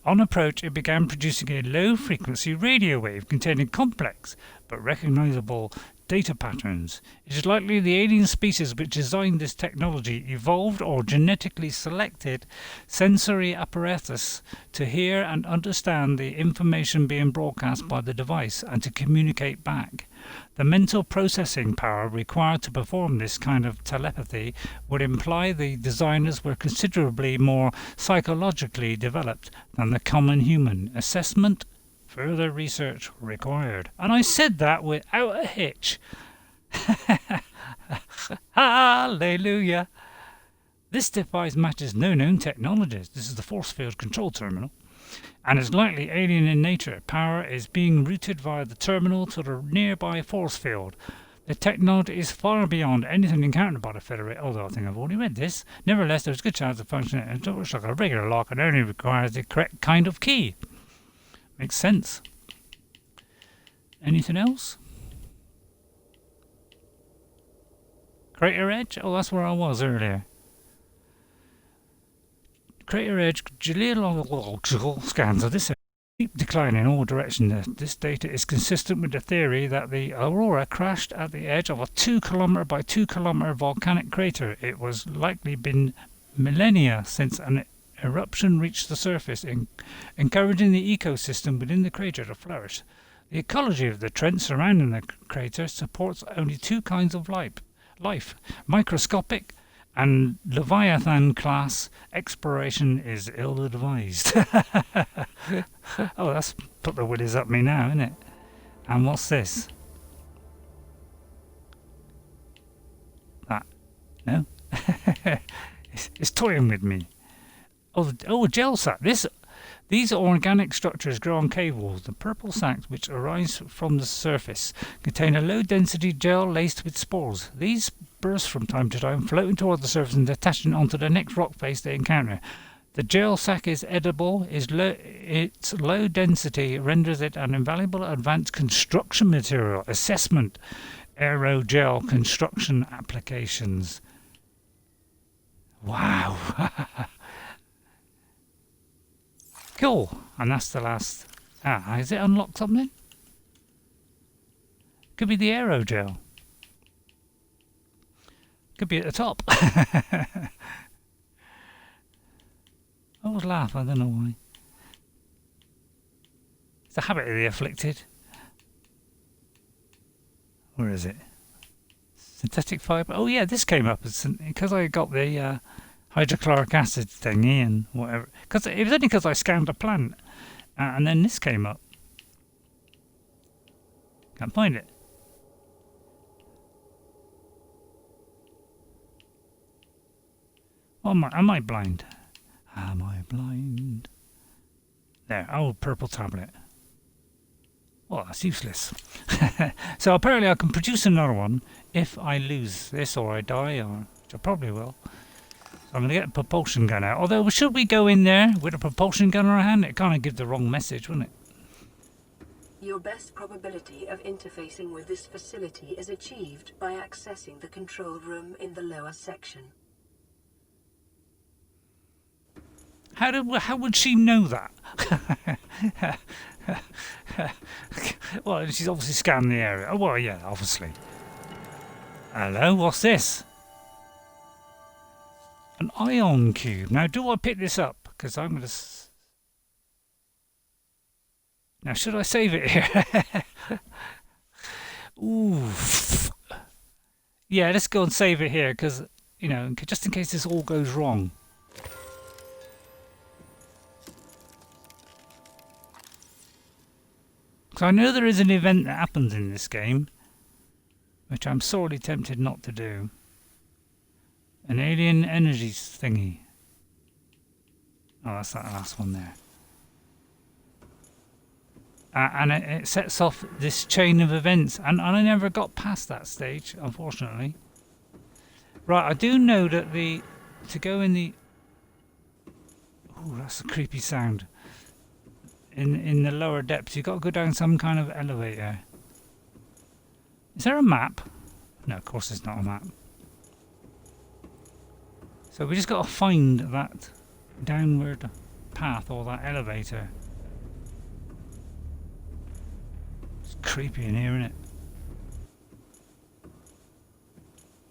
On approach, it began producing a low-frequency radio wave containing complex but recognizable data patterns. It is likely the alien species which designed this technology evolved or genetically selected sensory apparatus to hear and understand the information being broadcast by the device and to communicate back. The mental processing power required to perform this kind of telepathy would imply the designers were considerably more psychologically developed than the common human. Assessment, further research required. And I said that without a hitch. Hallelujah. This device matches no known technologies. This is the force field control terminal. And is likely alien in nature. Power is being routed via the terminal to the nearby force field. The technology is far beyond anything encountered by the Federation, although I think I've already read this. Nevertheless, there's a good chance of functioning as like a regular lock and only requires the correct kind of key. Makes sense. Anything else? Crater Edge? Oh, that's where I was earlier. Crater Edge geological scans of this deep decline in all directions. This data is consistent with the theory that the aurora crashed at the edge of a 2 kilometer by 2 kilometer volcanic crater. It was likely been millennia since an eruption reached the surface, encouraging the ecosystem within the crater to flourish. The ecology of the trench surrounding the crater supports only two kinds of life, microscopic And Leviathan class exploration is ill-advised. Oh, that's put the willies up me now, isn't it? And what's this? That? No? It's toying with me. Oh, gel sac. These organic structures grow on cave walls. The purple sacs, which arise from the surface, contain a low-density gel laced with spores. These burst from time to time, floating toward the surface and detaching onto the next rock face they encounter. The gel sac is edible. Its low density renders it an invaluable advanced construction material. Assessment: aerogel construction applications. Wow. Cool. And that's the last. Has it unlocked something? Could be the aerogel. Could be at the top. I always laugh, I don't know why. It's the habit of the afflicted. Where is it? Synthetic fibre. Oh yeah, this came up because I got the hydrochloric acid thingy and whatever. Because it was only because I scanned a plant, and then this came up. Can't find it. Oh, am I blind? Am I blind? There. Oh, purple tablet. Well, that's useless. So apparently I can produce another one if I lose this or I die, or which I probably will. So I'm going to get a propulsion gun out. Although, should we go in there with a propulsion gun in our hand? It kind of gives the wrong message, wouldn't it? Your best probability of interfacing with this facility is achieved by accessing the control room in the lower section. How would she know that? Well, she's obviously scanned the area. Oh, well, yeah, obviously. Hello, what's this? An ion cube. Now, do I pick this up? Because I'm going to... Now, should I save it here? Ooh. Yeah, let's go and save it here, because, you know, just in case this all goes wrong. So I know there is an event that happens in this game, which I'm sorely tempted not to do. An alien energy thingy. Oh, that's that last one there. And it sets off this chain of events, and I never got past that stage, unfortunately. Right, I do know that to go in the... Ooh, that's a creepy sound. In the lower depths, you've got to go down some kind of elevator. Is there a map? No, of course there's not a map. So we just got to find that downward path or that elevator. It's creepy in here, isn't it?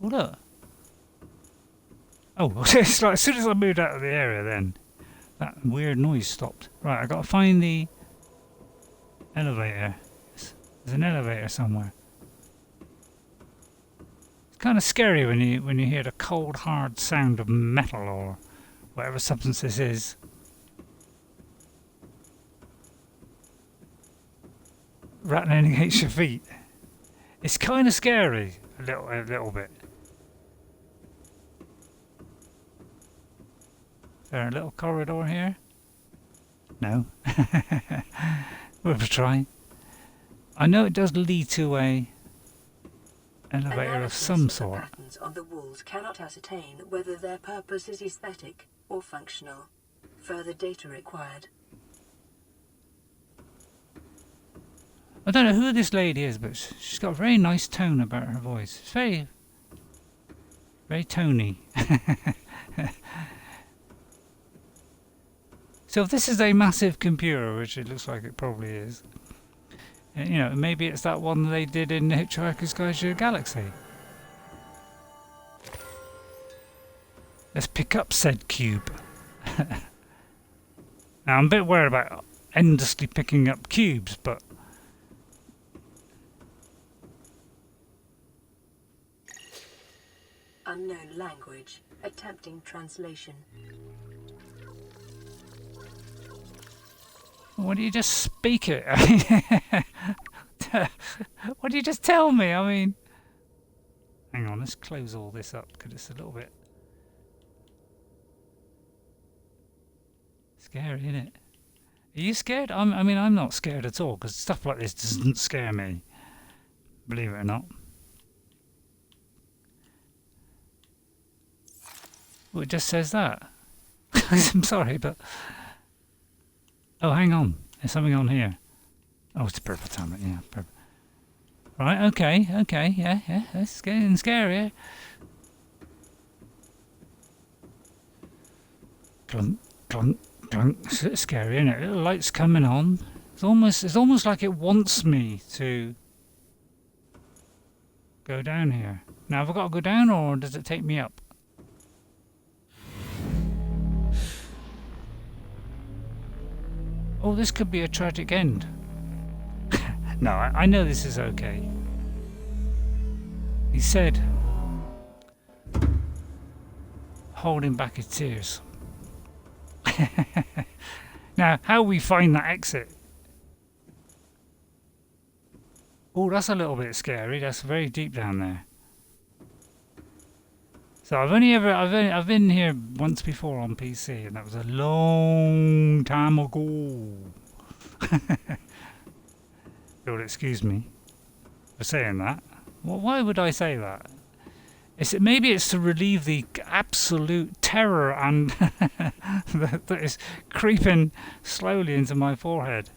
Oh, look. Oh, it's like as soon as I moved out of the area then, that weird noise stopped. Right, I got to find the elevator. There's an elevator somewhere. It's kind of scary when you hear the cold, hard sound of metal or whatever substance this is. Rattling against your feet. It's kind of scary, a little bit. Is there a little corridor here? No. Worth a try. I know it does lead to a elevator of some sort. The patterns on the walls cannot ascertain whether their purpose is aesthetic or functional. Further data required. I don't know who this lady is, but she's got a very nice tone about her voice. It's very, very tony. So if this is a massive computer, which it looks like it probably is, you know, maybe it's that one they did in Hitchhiker's Guide to the Galaxy. Let's pick up said cube. Now I'm a bit worried about endlessly picking up cubes, but... Unknown language. Attempting translation. Why do you just speak it? Why do you just tell me? I mean, hang on, let's close all this up because it's a little bit scary, isn't it? Are you scared? I mean, I'm not scared at all because stuff like this doesn't scare me. Believe it or not. Well, it just says that. I'm sorry, but... Oh, hang on. There's something on here. Oh, it's a purple tablet, yeah. Purple. Right, okay, yeah. That's getting scary. Clunk, clunk, clunk. It's scary, isn't it? Little lights coming on. It's almost like it wants me to go down here. Now, have I got to go down, or does it take me up? Oh, this could be a tragic end. No, I know this is okay. He said, holding back his tears. Now, how we find that exit? Oh, that's a little bit scary. That's very deep down there. So I've been here once before on PC, and that was a long time ago. You'll excuse me for saying that. Well, why would I say that? Maybe it's to relieve the absolute terror and that is creeping slowly into my forehead.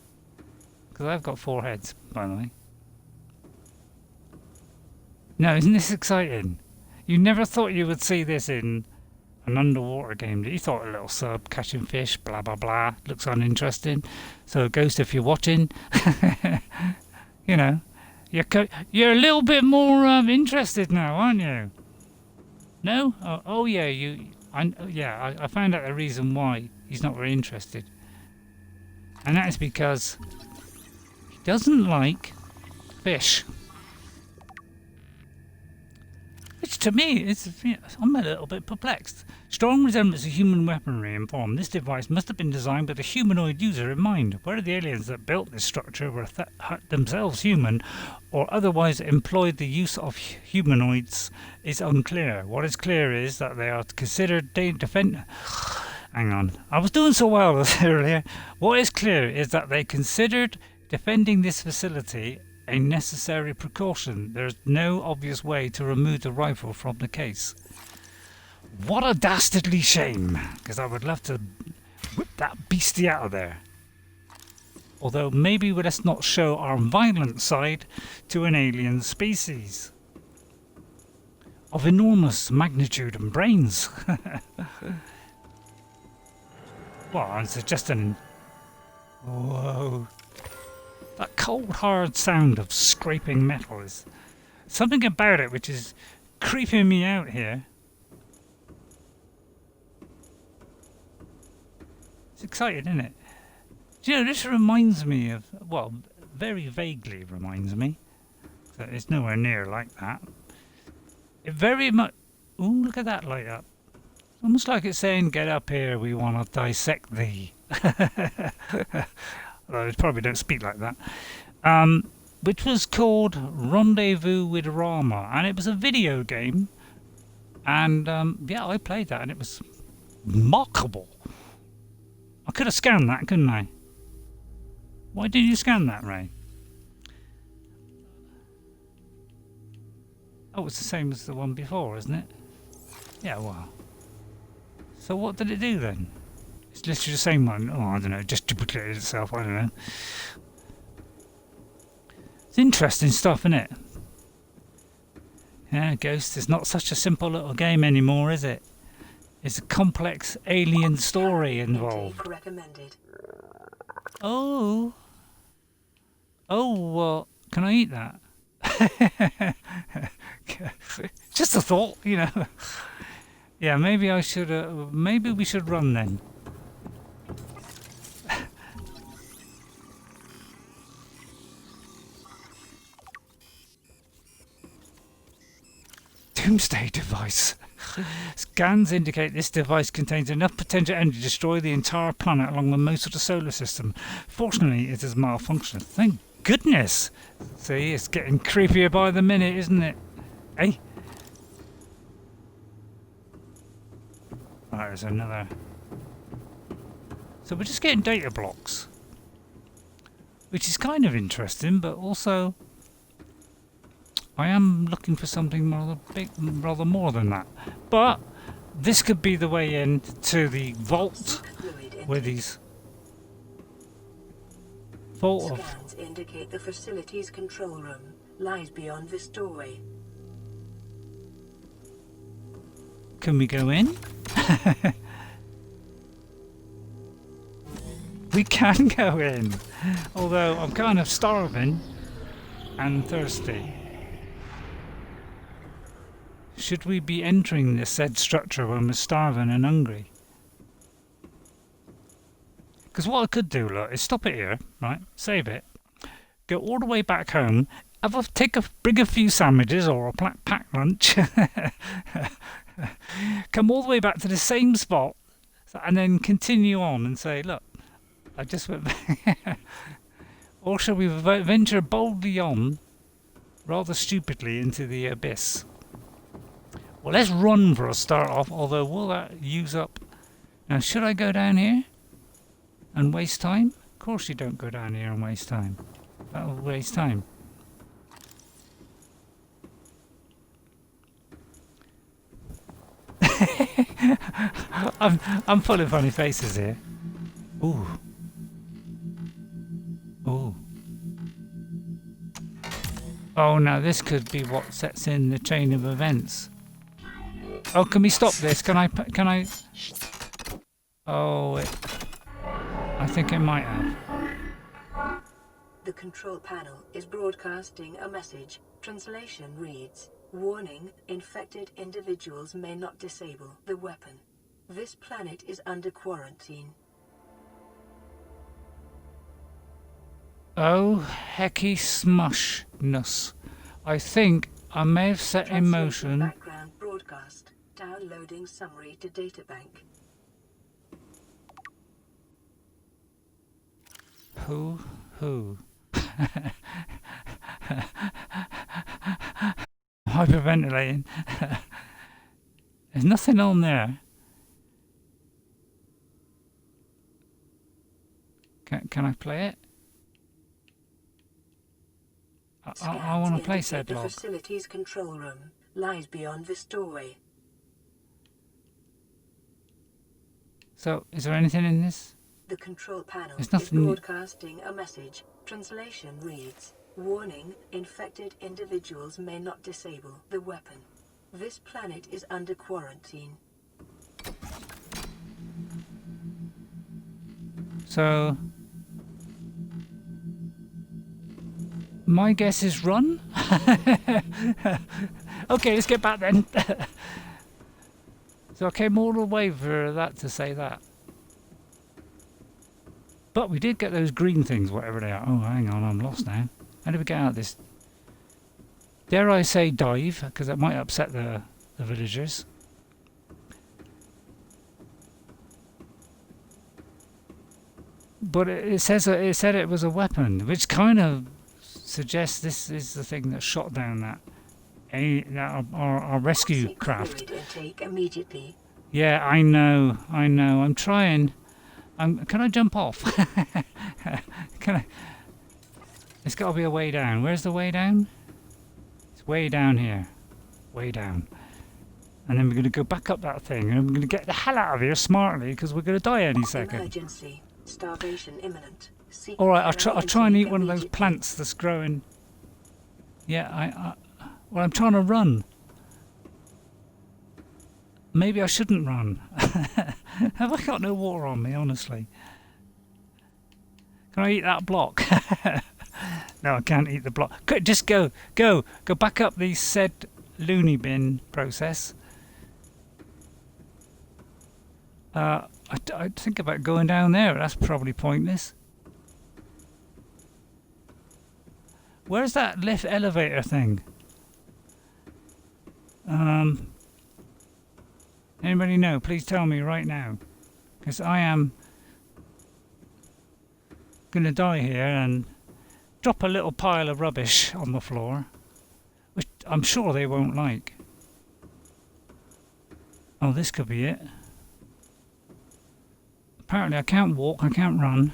Because I've got 4 heads, by the way. No, isn't this exciting? You never thought you would see this in an underwater game. You thought a little sub catching fish, blah blah blah. Looks uninteresting. So, Ghost, if you're watching, you know, you're a little bit more interested now, aren't you? No? Oh yeah, I found out the reason why he's not very interested, and that is because he doesn't like fish. Which to me is, I'm a little bit perplexed. Strong resemblance to human weaponry in form. This device must have been designed with a humanoid user in mind. Whether the aliens that built this structure were themselves human or otherwise employed the use of humanoids is unclear. What is clear is that they are considered Hang on. I was doing so well earlier. What is clear is that they considered defending this facility a necessary precaution. There's no obvious way to remove the rifle from the case. What a dastardly shame, because I would love to whip that beastie out of there. Although maybe let's not show our violent side to an alien species of enormous magnitude and brains. Well, I'm suggesting... Whoa. That cold, hard sound of scraping metal is something about it which is creeping me out here. It's exciting, isn't it? Do you know, this reminds me of, well, very vaguely reminds me. So it's nowhere near like that. It very much... Ooh, look at that light up. It's almost like it's saying, get up here, we want to dissect thee. Although they probably don't speak like that. Which was called Rendezvous with Rama, and it was a video game. And yeah, I played that, and it was remarkable. I could have scanned that, couldn't I? Why didn't you scan that, Ray? Oh, it's the same as the one before, isn't it? Yeah, well. So what did it do then? It's literally the same one. Oh, I don't know, just duplicated itself, I don't know. It's interesting stuff, isn't it? Yeah, Ghost is not such a simple little game anymore, is it? It's a complex alien story involved. Recommended. Oh. Oh, well, can I eat that? Just a thought, you know. Yeah, maybe I should, maybe we should run then. Do doomsday device. Scans indicate this device contains enough potential energy to destroy the entire planet along with most of the solar system. Fortunately, it has malfunctioned. Thank goodness! See, it's getting creepier by the minute, isn't it? Hey? Right, there's another. So we're just getting data blocks. Which is kind of interesting, but also I am looking for something rather more than that. But this could be the way in to the vault where these vault Scans indicate the facility's control room lies beyond this doorway. Can we go in? We can go in, although I'm kind of starving and thirsty. Should we be entering the said structure when we're starving and hungry? Because what I could do, look, is stop it here, right? Save it, go all the way back home, bring a few sandwiches or a packed lunch, come all the way back to the same spot, and then continue on and say, look, I just went back. Or shall we venture boldly on, rather stupidly, into the abyss? Well, let's run for a start off, although will that use up... Now, should I go down here and waste time? Of course you don't go down here and waste time. That'll waste time. I'm full of funny faces here. Ooh. Ooh. Oh, now this could be what sets in the chain of events. Oh, can we stop this? Can I? Oh, I think it might have. The control panel is broadcasting a message. Translation reads, "Warning, infected individuals may not disable the weapon. This planet is under quarantine." Oh, hecky smushness. I think I may have set in motion... Background broadcast. Downloading summary to databank. Who? Hyperventilating. There's nothing on there. Can I play it? I want to play said log. The facility's control room lies beyond this doorway. So, is there anything in this? The control panel is broadcasting a message. Translation reads, "Warning, infected individuals may not disable the weapon. This planet is under quarantine." So... my guess is run? Okay, let's get back then. So I came all the way for that to say that. But we did get those green things, whatever they are. Oh, hang on, I'm lost now. How do we get out of this? Dare I say dive, because that might upset the villagers. But it said it was a weapon, which kind of suggests this is the thing that shot down our rescue craft. Immediately. Yeah, I know. I'm trying. Can I jump off? Can I? There's got to be a way down. Where's the way down? It's way down here. Way down. And then we're going to go back up that thing, and we're going to get the hell out of here smartly, because we're going to die any second. Emergency. Starvation imminent. All right, I'll try and eat one of those plants that's growing. Yeah, well, I'm trying to run. Maybe I shouldn't run. Have I got no water on me, honestly? Can I eat that block? No, I can't eat the block. Just go back up the said loony bin process. I'd think about going down there, but that's probably pointless. Where's that lift elevator thing? Anybody know? Please tell me right now. Because I am going to die here and drop a little pile of rubbish on the floor. Which I'm sure they won't like. Oh, this could be it. Apparently I can't walk, I can't run.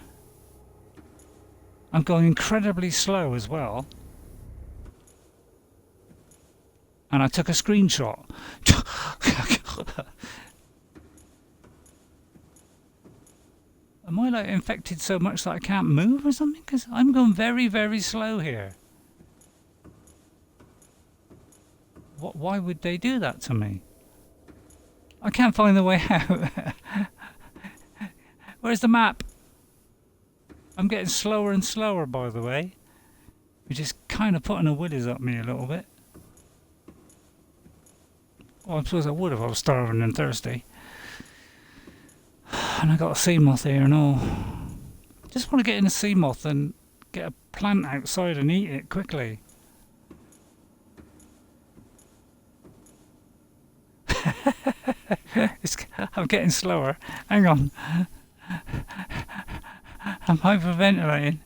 I'm going incredibly slow as well. And I took a screenshot. Am I like infected so much that I can't move or something? Because I'm going very, very slow here. Why would they do that to me? I can't find the way out. Where's the map? I'm getting slower and slower, by the way. Which is kind of putting a willies up me a little bit. Well, I suppose I would if I was starving and thirsty. And I got a sea moth here and all. Just want to get in a sea moth and get a plant outside and eat it quickly. I'm getting slower. Hang on. I'm hyperventilating.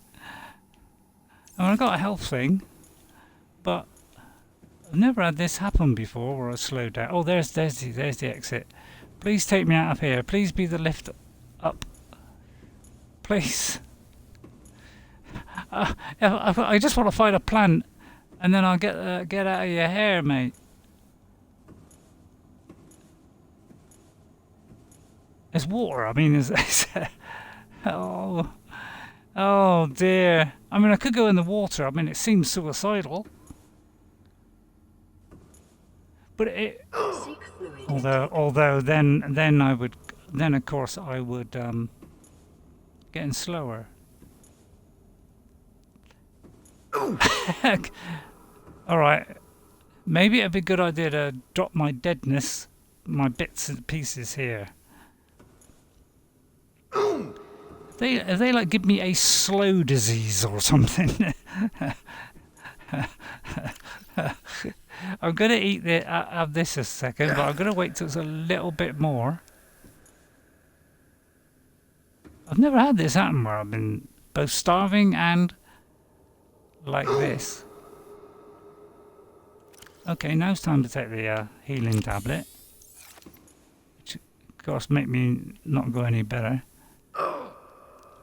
I mean, I got a health thing, but I've never had this happen before where I slowed down. Oh, there's the exit. Please take me out of here. Please be the lift up. Please. I just want to find a plant, and then I'll get out of your hair, mate. There's water. I mean, there's oh dear. I mean, I could go in the water. I mean, it seems suicidal. But it. Although then I would, then of course I would getting slower. All right. Maybe it'd be a good idea to drop my deadness, my bits and pieces here. They like give me a slow disease or something. I'm gonna eat have this a second, but I'm gonna wait till it's a little bit more. I've never had this happen where I've been both starving and like this. Okay, now it's time to take the healing tablet, which of course make me not go any better.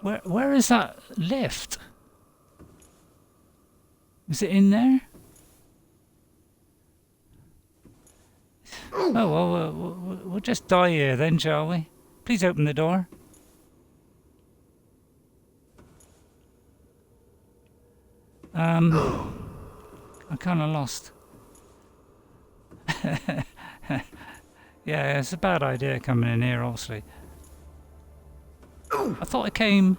Where is that lift? Is it in there? Oh well, we'll just die here then, shall we? Please open the door. I kind of lost. Yeah, it's a bad idea coming in here, obviously. I thought it came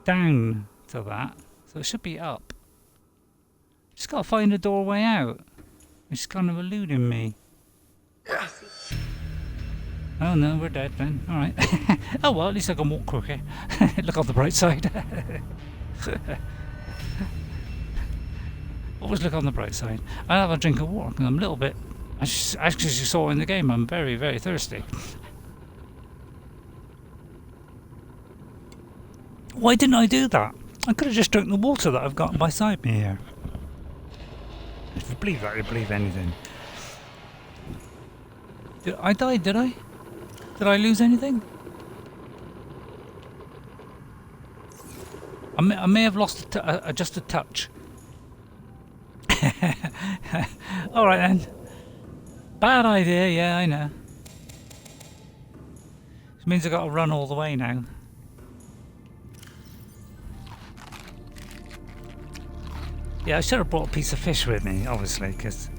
down to that, so it should be up. Just gotta find a doorway out. It's kind of eluding me. Oh no, we're dead then. Alright. Oh well, at least I can walk quicker. Look on the bright side. Always look on the bright side. I'll have a drink of water because I'm a little bit, as you saw in the game, I'm very, very thirsty. Why didn't I do that? I could have just drunk the water that I've got beside me here. If you believe that, you believe anything. I died, did I? Did I lose anything? I may have lost just a touch. Alright then. Bad idea, yeah, I know. Which means I've got to run all the way now. Yeah, I should have brought a piece of fish with me, obviously, because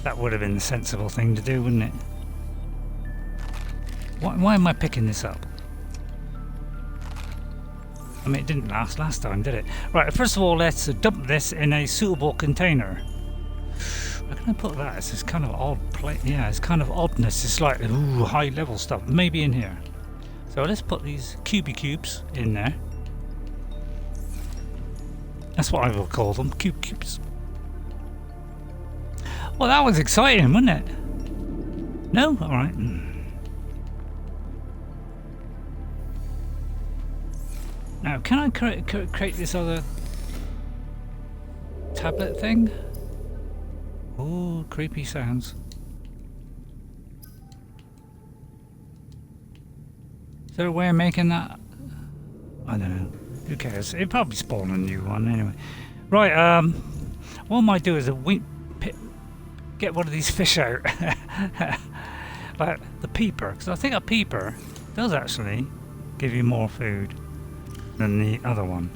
that would have been the sensible thing to do, wouldn't it? Why am I picking this up? I mean, it didn't last time, did it? Right, first of all, let's dump this in a suitable container. Where can I put that? It's this kind of odd yeah, it's kind of oddness. It's like, ooh, high level stuff. Maybe in here. So let's put these cubes in there. That's what I will call them, cubes. Well, that was exciting, wasn't it? No? Alright. Now, can I create this other tablet thing? Oh, creepy sounds. Is there a way of making that? I don't know. Who cares? It'll probably spawn a new one anyway. Right, what I might do is get one of these fish out. Like the peeper, because I think a peeper does actually give you more food than the other one.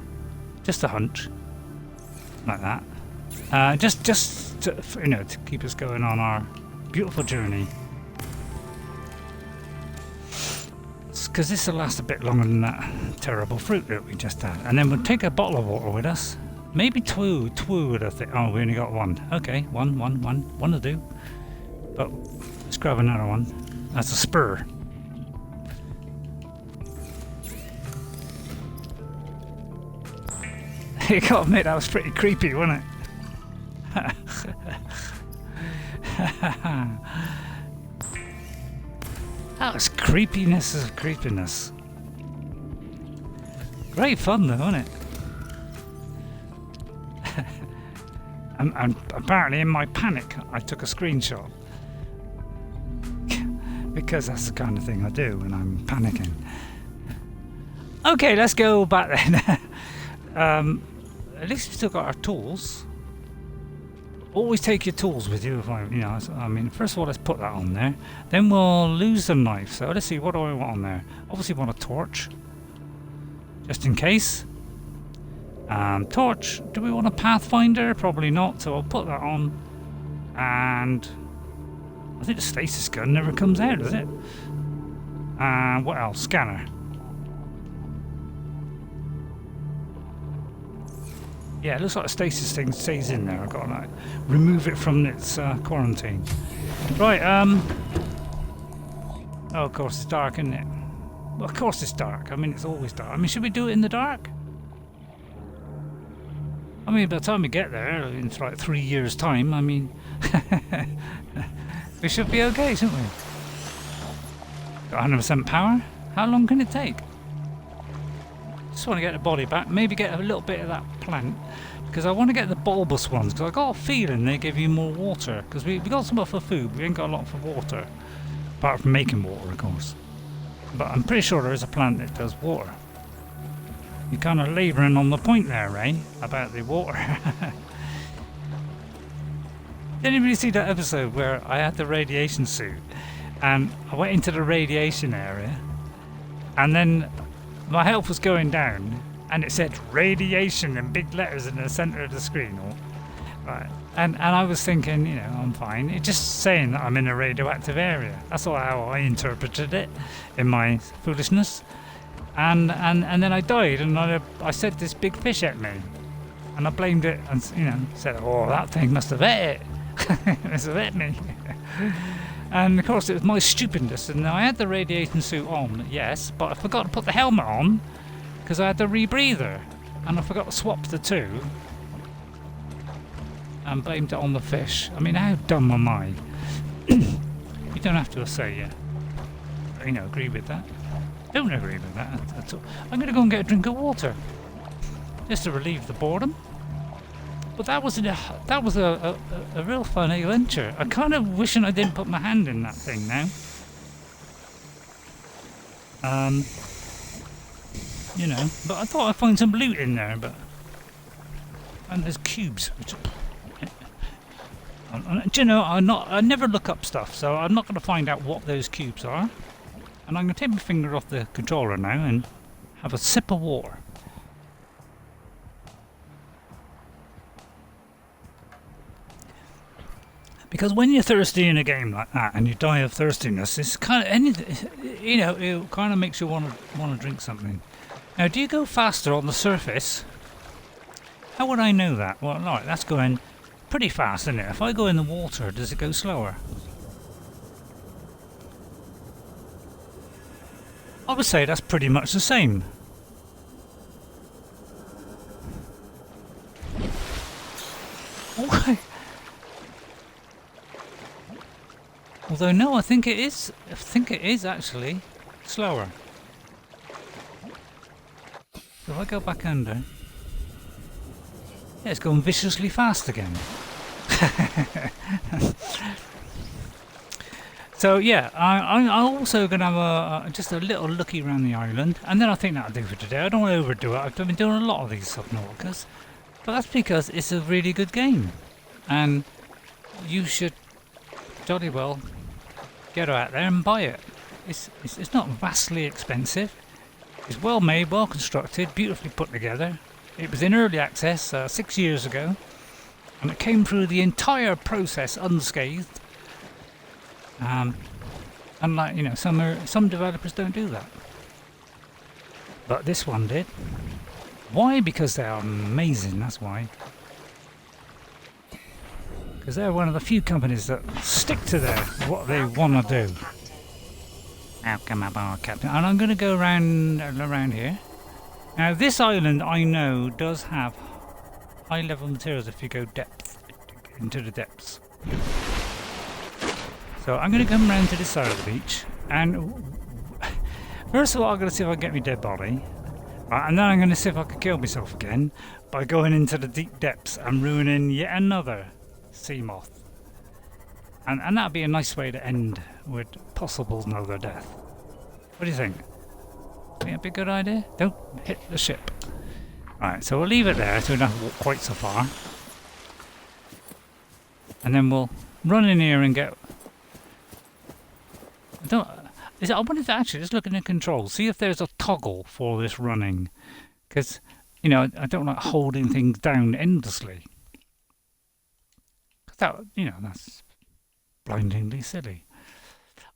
Just a hunch. Like that. Just to, you know, to keep us going on our beautiful journey. Because this will last a bit longer than that terrible fruit that we just had. And then we'll take a bottle of water with us. Maybe two would I think. Oh, we only got one. Okay, one will do. But let's grab another one. That's a spur. You gotta admit, that was pretty creepy, wasn't it? That was creepiness of creepiness. Great fun though, wasn't it? and apparently in my panic I took a screenshot. Because that's the kind of thing I do when I'm panicking. Okay, let's go back then. At least we've still got our tools. Always take your tools with you. If I mean, first of all, let's put that on there. Then we'll lose the knife. So let's see, what do I want on there? Obviously, want a torch, just in case. Torch. Do we want a pathfinder? Probably not. So I'll put that on. And I think the stasis gun never comes out, does it? And what else? Scanner. Yeah, it looks like the stasis thing stays in there. I've got to like remove it from its quarantine. Right, oh, of course it's dark, isn't it? Well, of course it's dark. I mean, it's always dark. I mean, should we do it in the dark? I mean, by the time we get there, in like 3 years' time, I mean, we should be okay, shouldn't we? Got 100% power? How long can it take? Just want to get the body back, maybe get a little bit of that plant, because I want to get the bulbous ones, because I got a feeling they give you more water, because we got some for food, we ain't got a lot for water, apart from making water, of course. But I'm pretty sure there is a plant that does water. You're kind of labouring on the point there, Ray, about the water. Did anybody see that episode where I had the radiation suit, and I went into the radiation area, and then my health was going down, and it said radiation in big letters in the centre of the screen. Right. And I was thinking, you know, I'm fine. It's just saying that I'm in a radioactive area. That's all how I interpreted it in my foolishness. And then I died, and I said this big fish at me. And I blamed it and, you know, said, oh, that thing must have ate it. It must have ate me. And of course it was my stupidness, and I had the radiation suit on, yes, but I forgot to put the helmet on because I had the rebreather, and I forgot to swap the two and blamed it on the fish. I mean, how dumb am I? You don't have to say you know, agree with that. Don't agree with that at all. I'm going to go and get a drink of water just to relieve the boredom. But that was a real fun adventure. I kind of wishing I didn't put my hand in that thing now. You know, but I thought I'd find some loot in there, and there's cubes. Do you know, I never look up stuff, so I'm not going to find out what those cubes are. And I'm going to take my finger off the controller now and have a sip of water. Because when you're thirsty in a game like that and you die of thirstiness, it's kind of anything, you know, it kind of makes you want to drink something. Now, do you go faster on the surface? How would I know that? Well, alright, that's going pretty fast, isn't it? If I go in the water, does it go slower? I would say that's pretty much the same. Okay. Although no, I think it is. I think it is actually slower. So if I go back under, yeah, it's going viciously fast again. So yeah, I'm also going to have just a little looky around the island, and then I think that'll do for today. I don't want to overdo it. I've been doing a lot of these Subnauticas, but that's because it's a really good game, and you should jolly well get out there and buy it. It's not vastly expensive. It's well made, well constructed, beautifully put together. It was in early access 6 years ago, and it came through the entire process unscathed. Unlike, you know, some developers don't do that, but this one did. Why? Because they are amazing. That's why. Because they're one of the few companies that stick to what they want to do. Now come up, our captain. And I'm going to go around here. Now this island, I know, does have high level materials if you go into the depths. So I'm going to come around to this side of the beach, and first of all I'm going to see if I can get my dead body, and then I'm going to see if I can kill myself again by going into the deep depths and ruining yet another sea moth. And that'd be a nice way to end with possible another death. What do you think? Think that'd be a good idea? Don't hit the ship. Right, so we'll leave it there so we don't have to walk quite so far. And then we'll run in here and get... I wanted to actually just look in the controls, see if there's a toggle for this running. Because, you know, I don't like holding things down endlessly. That, you know, that's blindingly silly.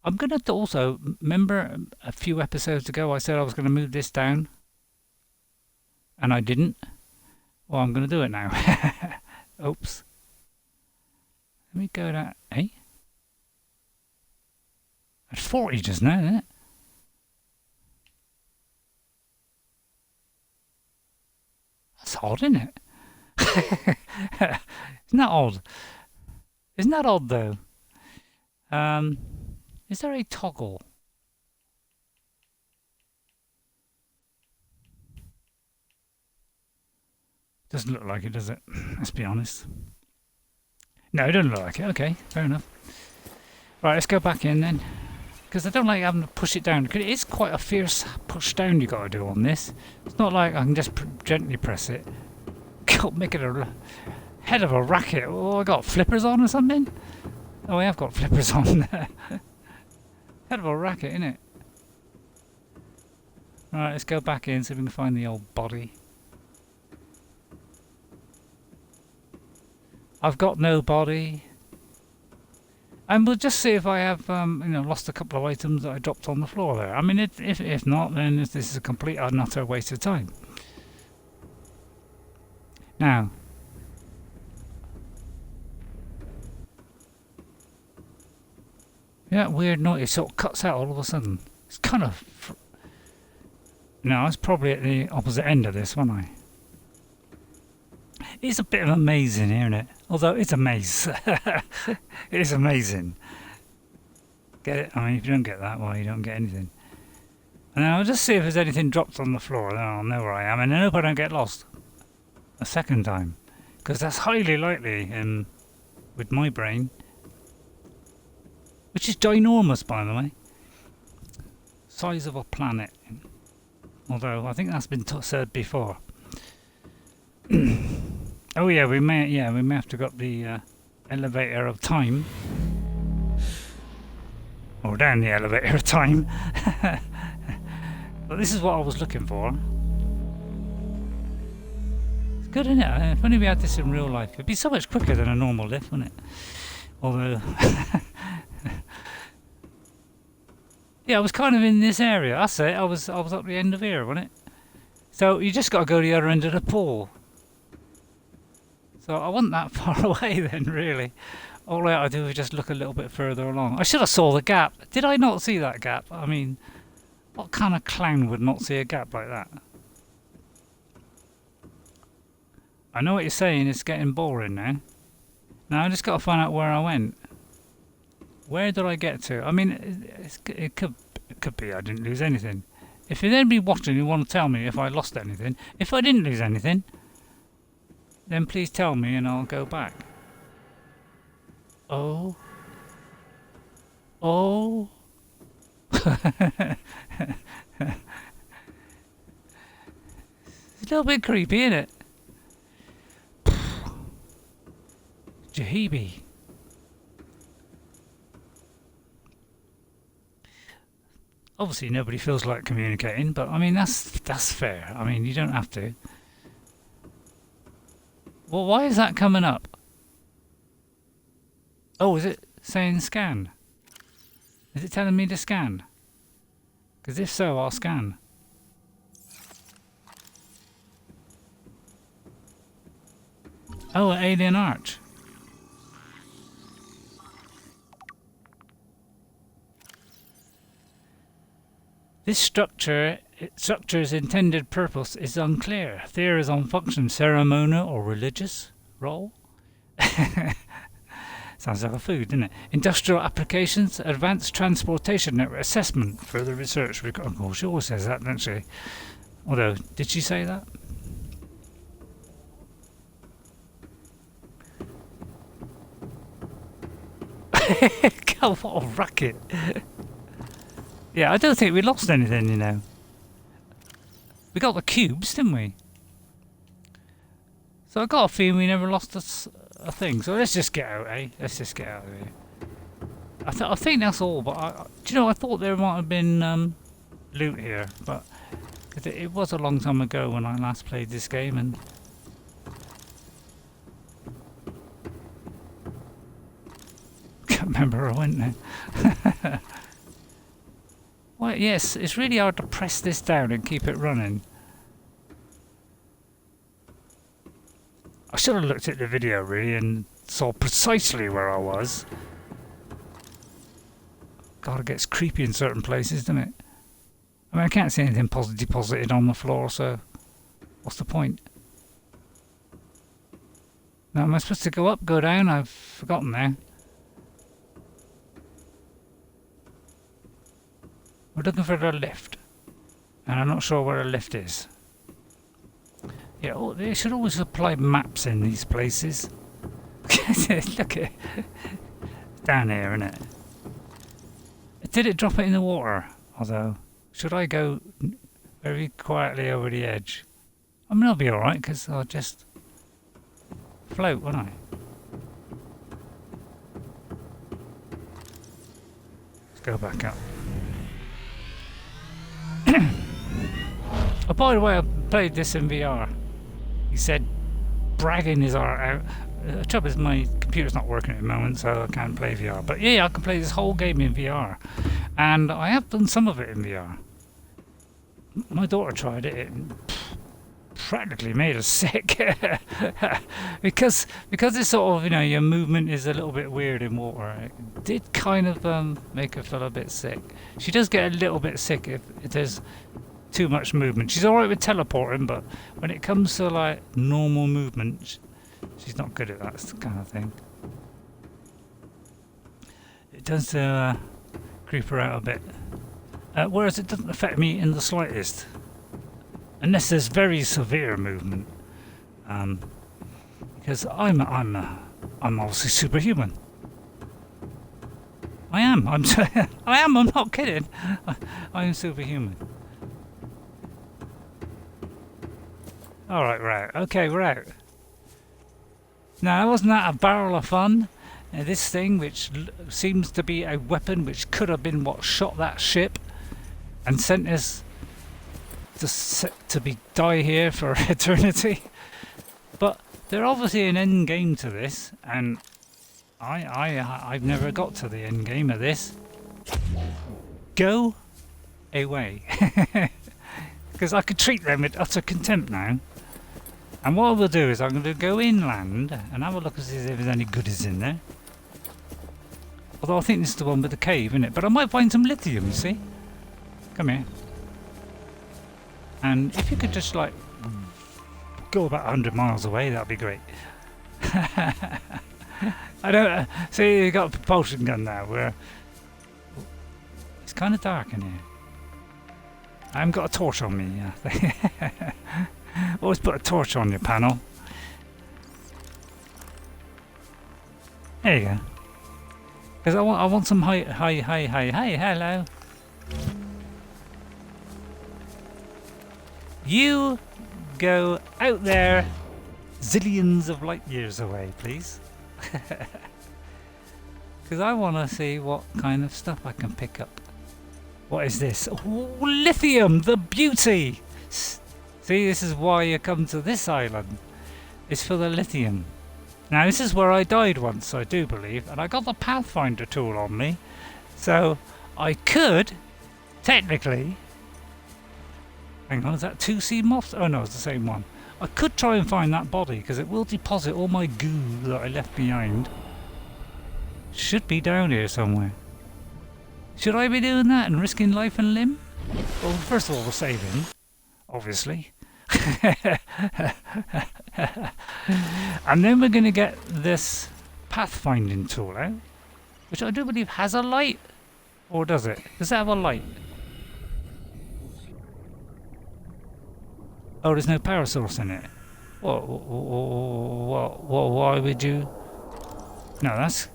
I'm going to also, remember a few episodes ago I said I was going to move this down? And I didn't? Well, I'm going to do it now. Oops. Let me go down. Eh? At 40 just now, isn't it? That's odd, isn't it? Isn't that odd? Isn't that odd, though? Is there a toggle? Doesn't look like it, does it? Let's be honest. No, it doesn't look like it. Okay, fair enough. Right, let's go back in then. Because I don't like having to push it down. Because it is quite a fierce push down you got to do on this. It's not like I can just gently press it. God, make it a head of a racket. Oh, I got flippers on or something? Oh, I have got flippers on there. Head of a racket, isn't it? Right, let's go back in so we can find the old body. I've got no body. And we'll just see if I have, lost a couple of items that I dropped on the floor there. I mean, if not, then this is a complete and utter waste of time. Now, yeah, weird noise. It sort of cuts out all of a sudden. It's kind of... No, I was probably at the opposite end of this, wasn't I? It's a bit of a maze in here, isn't it? Although it's a maze. It's amazing. Get it? I mean, if you don't get that, well, you don't get anything. And I'll just see if there's anything dropped on the floor. Then I'll know where I am. And I hope I don't get lost a second time. Because that's highly likely with my brain. Which is ginormous, by the way. Size of a planet. Although, I think that's been said before. Oh yeah, we may have to go up the elevator of time, or down the elevator of time. But this is what I was looking for. It's good, isn't it? If only we had this in real life, it'd be so much quicker than a normal lift, wouldn't it? Although, yeah, I was kind of in this area. That's it. I was up the end of here, wasn't it? So you just got to go to the other end of the pool. So I wasn't that far away then, really. All I had to do was just look a little bit further along. I should have saw the gap. Did I not see that gap? I mean, what kind of clown would not see a gap like that? I know what you're saying. It's getting boring now. Now I just got to find out where I went. Where did I get to? I mean, it could be I didn't lose anything. If there's anybody watching who want to tell me if I lost anything, if I didn't lose anything, then please tell me and I'll go back. Oh. Oh. It's a little bit creepy, isn't it? Jahibi. Obviously nobody feels like communicating, but I mean that's fair. I mean, you don't have to. Well, why is that coming up? Oh, is it saying scan? Is it telling me to scan? Because if so, I'll scan. Oh, an alien arch. This structure's intended purpose is unclear. Theories on function, ceremonial or religious role. Sounds like a food, doesn't it? Industrial applications, advanced transportation network assessment, further research. Oh, she always says that, doesn't she? Although, did she say that? God, what a racket. Yeah, I don't think we lost anything, you know. We got the cubes, didn't we? So I got a feeling we never lost a thing. So let's just get out, eh? Let's just get out of here. I think that's all, but do you know, I thought there might have been loot here, but it was a long time ago when I last played this game, and can't remember I went there. Well, yes, it's really hard to press this down and keep it running. I should have looked at the video really and saw precisely where I was. God, it gets creepy in certain places, doesn't it? I mean, I can't see anything deposited on the floor, so what's the point? Now, am I supposed to go up, go down? I've forgotten now. We're looking for the lift, and I'm not sure where the lift is. Yeah, oh, they should always apply maps in these places. Look at it. Down here, isn't it? Did it drop it in the water? Although, should I go very quietly over the edge? I mean, I'll be alright, because I'll just float, won't I? Let's go back up. Oh, by the way, I played this in VR. He said bragging his art out. The trouble is my computer's not working at the moment, so I can't play VR. But yeah, I can play this whole game in VR. And I have done some of it in VR. My daughter tried it. It practically made her sick. because it's sort of, you know, your movement is a little bit weird in water. It did kind of make her feel a bit sick. She does get a little bit sick if there's too much movement. She's alright with teleporting, but when it comes to like normal movement, she's not good at that kind of thing. It does creep her out a bit. Whereas it doesn't affect me in the slightest. Unless there's very severe movement. Because I'm obviously superhuman. I am. I'm not kidding. I am superhuman. Alright, we're out. Okay, we're out. Now, wasn't that a barrel of fun? This thing, which seems to be a weapon which could have been what shot that ship and sent us to die here for eternity. But there's obviously an end game to this, and I've never got to the end game of this. Go away. Because I could treat them with utter contempt now. And what we'll do is I'm going to go inland and have a look and see if there's any goodies in there. Although I think this is the one with the cave, isn't it? But I might find some lithium, you see? Come here. And if you could just, like, go about 100 miles away, that'd be great. I don't see. You got a propulsion gun now. Where it's kind of dark in here. I haven't got a torch on me. Always put a torch on your panel. There you go. Because I want some hi, hello. You go out there zillions of light years away, please. Because I want to see what kind of stuff I can pick up. What is this? Ooh, lithium, the beauty! See, this is why you come to this island. It's for the lithium. Now, this is where I died once, I do believe, and I got the Pathfinder tool on me. So, I could, technically... Hang on, is that 2 sea moths? Oh no, it's the same one. I could try and find that body, because it will deposit all my goo that I left behind. Should be down here somewhere. Should I be doing that and risking life and limb? Well, first of all, we're saving, obviously. And then we're going to get this pathfinding tool out, which I do believe has a light. Or does it? Does it have a light? Oh, there's no power source in it. What? Why would you? No, that's...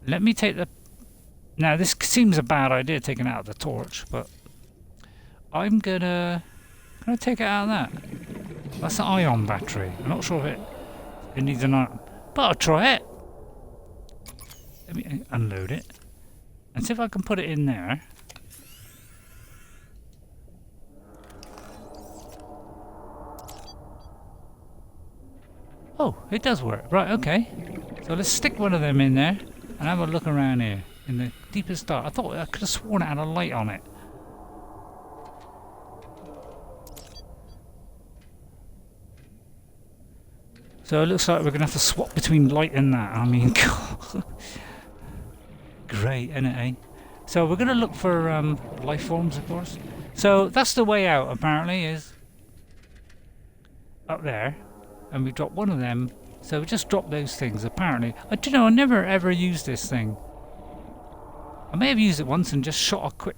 Let me take the... Now, this seems a bad idea, taking out the torch, but... I'm gonna take it out of that. That's an ion battery. I'm not sure if it needs an ion... But I'll try it! Let me unload it. And see if I can put it in there. Oh, it does work. Right, okay. So let's stick one of them in there and have a look around here in the deepest dark. I could have sworn it had a light on it. So it looks like we're going to have to swap between light and that. I mean, God. Great, isn't it, eh? So we're going to look for life forms, of course. So that's the way out, apparently, is up there. And we dropped one of them. So we just dropped those things, apparently. I never ever used this thing. I may have used it once and just shot a quick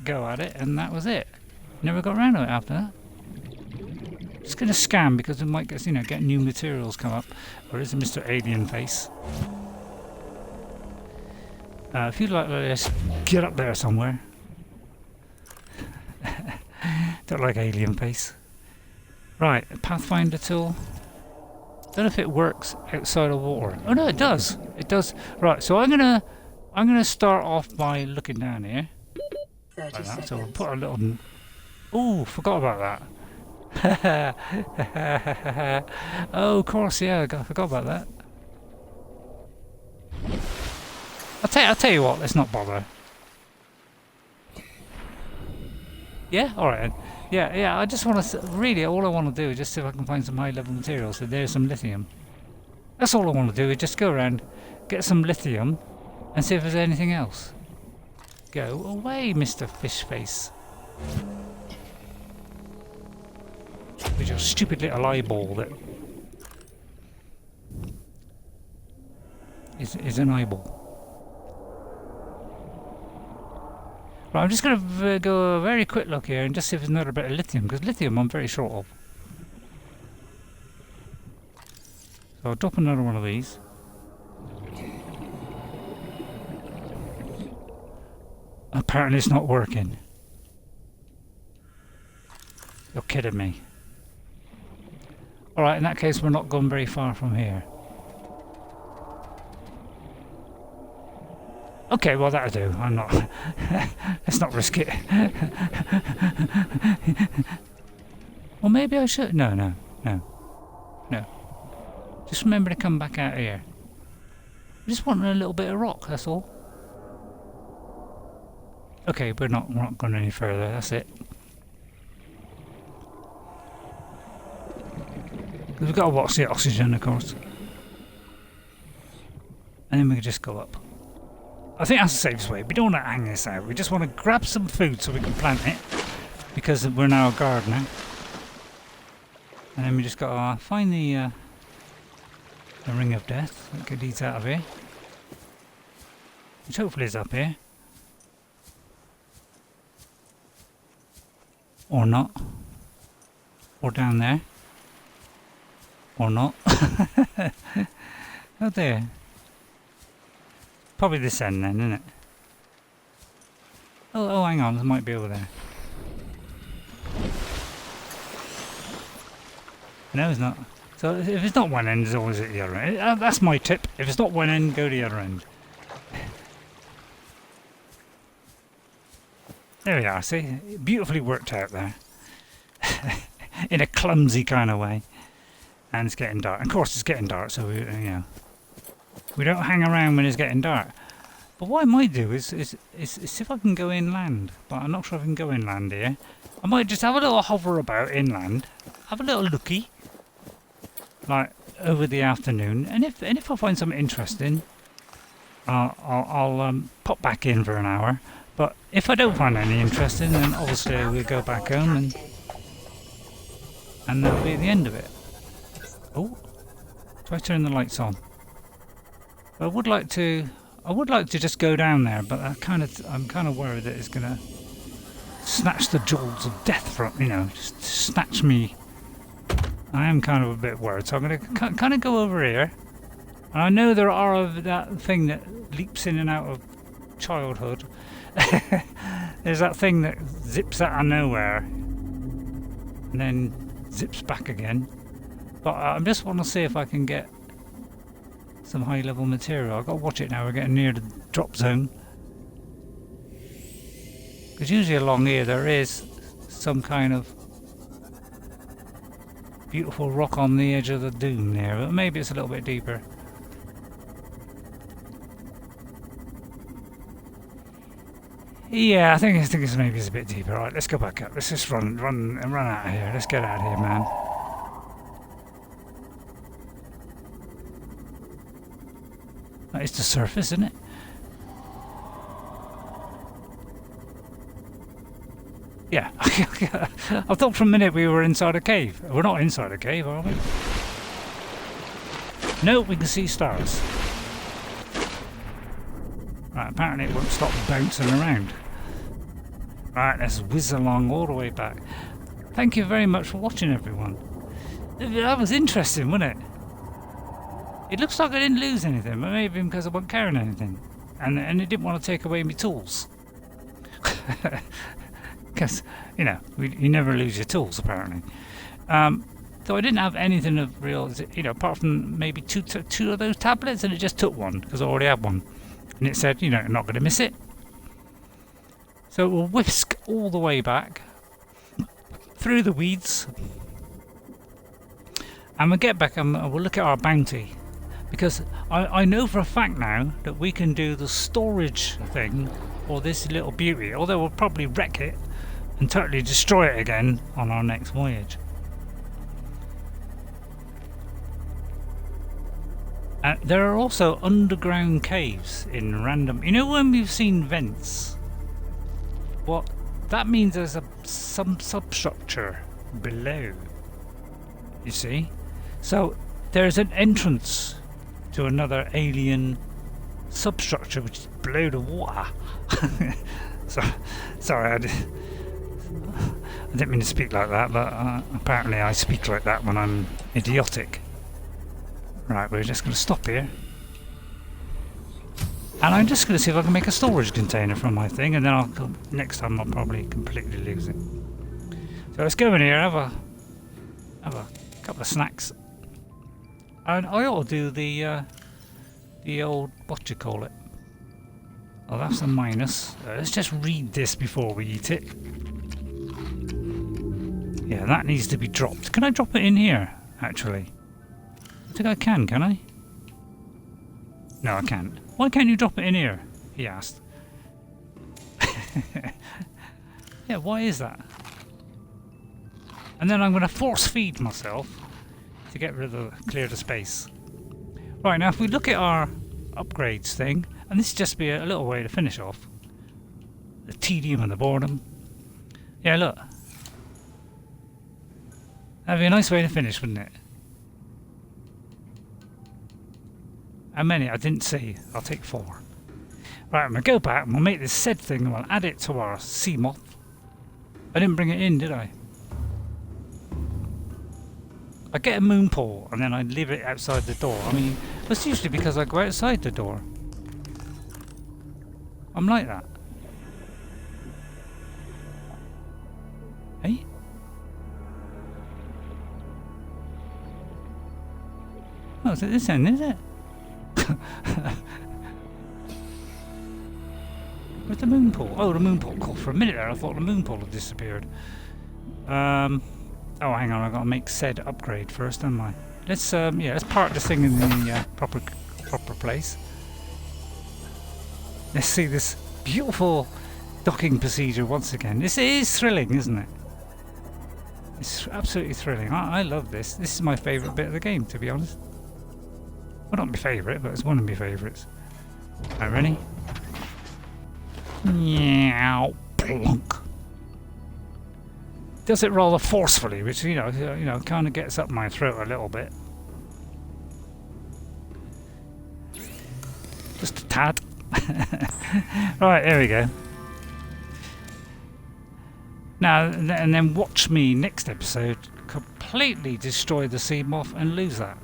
go at it, and that was it. Never got around to it after that. Just going to scan because we might get, get new materials come up. Or is it Mr. Alien Face? If you'd like to just get up there somewhere. Don't like Alien Face. Right, Pathfinder tool. Don't know if it works outside of water. Oh no, it does. It does. Right, so I'm gonna start off by looking down here. 30 like that. seconds. So we'll put a little. Oh, forgot about that. Oh, of course, yeah, I forgot about that. I'll tell you what. Let's not bother. Yeah, all right. Yeah. I just want to really. All I want to do is just see if I can find some high-level materials. So there's some lithium. That's all I want to do. Is just go around, get some lithium, and see if there's anything else. Go away, Mr. Fish Face. With your stupid little eyeball that is an eyeball. Right, I'm just going to go a very quick look here and just see if there's another bit of lithium, because lithium I'm very short of. So I'll drop another one of these. Apparently it's not working. You're kidding me. Alright, in that case we're not going very far from here. Okay, well that'll do. I'm not... Let's not risk it. Well, maybe I should... No. Just remember to come back out here. I just want a little bit of rock, that's all. Okay, we're not going any further, that's it. We've got to watch the oxygen, of course. And then we can just go up. I think that's the safest way. We don't want to hang this out. We just want to grab some food so we can plant it. Because we're now a gardener. And then we just got to find the The Ring of Death. That could lead out of here. Which hopefully is up here. Or not. Or down there. Or not. Oh there. Probably this end then, isn't it? Oh, hang on, it might be over there. No, it's not. So if it's not one end, it's always at the other end. That's my tip. If it's not one end, go to the other end. There we are, see? Beautifully worked out there. In a clumsy kind of way. And it's getting dark. Of course it's getting dark, so we don't hang around when it's getting dark. But what I might do is see if I can go inland. But I'm not sure if I can go inland here. I might just have a little hover about inland. Have a little looky. Like over the afternoon. And if I find something interesting, I'll pop back in for an hour. But if I don't find any interesting, then obviously we'll go back home and that'll be the end of it. Oh, do I turn the lights on? I would like to just go down there, but I'm kind of worried that it's gonna snatch the jaws of death from, just snatch me. I am kind of a bit worried, so I'm gonna kind of go over here. And I know there are that thing that leaps in and out of childhood. There's that thing that zips out of nowhere and then zips back again. But I just want to see if I can get some high level material. I've got to watch it now, we're getting near the drop zone. Because usually along here there is some kind of beautiful rock on the edge of the dune there, but maybe it's a little bit deeper. Yeah, I think it's maybe it's a bit deeper. Alright, let's go back up. Let's just run out of here. Let's get out of here, man. That is the surface, isn't it? Yeah. I thought for a minute we were inside a cave. We're not inside a cave, are we? No, we can see stars. Right, apparently it won't stop bouncing around. Right, let's whiz along all the way back. Thank you very much for watching, everyone. That was interesting, wasn't it? It looks like I didn't lose anything, but maybe because I wasn't carrying anything. And it didn't want to take away my tools. Because, you never lose your tools, apparently. So I didn't have anything of real, apart from maybe two of those tablets, and it just took one, because I already had one. And it said, you're not going to miss it. So we'll whisk all the way back, through the weeds, and we'll get back and we'll look at our bounty. Because I know for a fact now that we can do the storage thing for this little beauty, although we'll probably wreck it and totally destroy it again on our next voyage. There are also underground caves in random... when we've seen vents? Well, that means there's some substructure below. You see? So there's an entrance to another alien substructure which is below the water. Sorry, I didn't mean to speak like that, but apparently I speak like that when I'm idiotic. Right, we're just going to stop here. And I'm just going to see if I can make a storage container from my thing, and then next time I'll probably completely lose it. So let's go in here, have a couple of snacks. And I ought to do the old, what you call it? Oh, that's a minus. Let's just read this before we eat it. Yeah, that needs to be dropped. Can I drop it in here, actually? I think I can I? No, I can't. Why can't you drop it in here? He asked. Yeah, why is that? And then I'm going to force feed myself to get rid of clear the space. Right, now if we look at our upgrades thing, and this is just be a little way to finish off the tedium and the boredom. Yeah, look. That'd be a nice way to finish, wouldn't it? How many? I didn't see. I'll take 4. Right, I'm going to go back and we'll make this said thing and we'll add it to our sea moth. I didn't bring it in, did I? I get a moon pool and then I leave it outside the door. I mean, that's usually because I go outside the door. I'm like that. Hey? Oh, is it this end, is it? Where's the moon pool? Oh, the moon pool. Cool. For a minute there, I thought the moon pool had disappeared. Oh, hang on. I've got to make said upgrade first, haven't I? Let's, yeah, let's park this thing in the proper place. Let's see this beautiful docking procedure once again. This is thrilling, isn't it? It's absolutely thrilling. I love this. This is my favourite bit of the game, to be honest. Well, not my favourite, but it's one of my favourites. Alright, ready? Meow, plonk. Does it rather forcefully, which you know, kind of gets up my throat a little bit. Just a tad. Right, there we go. Now and then watch me next episode completely destroy the sea moth and lose that.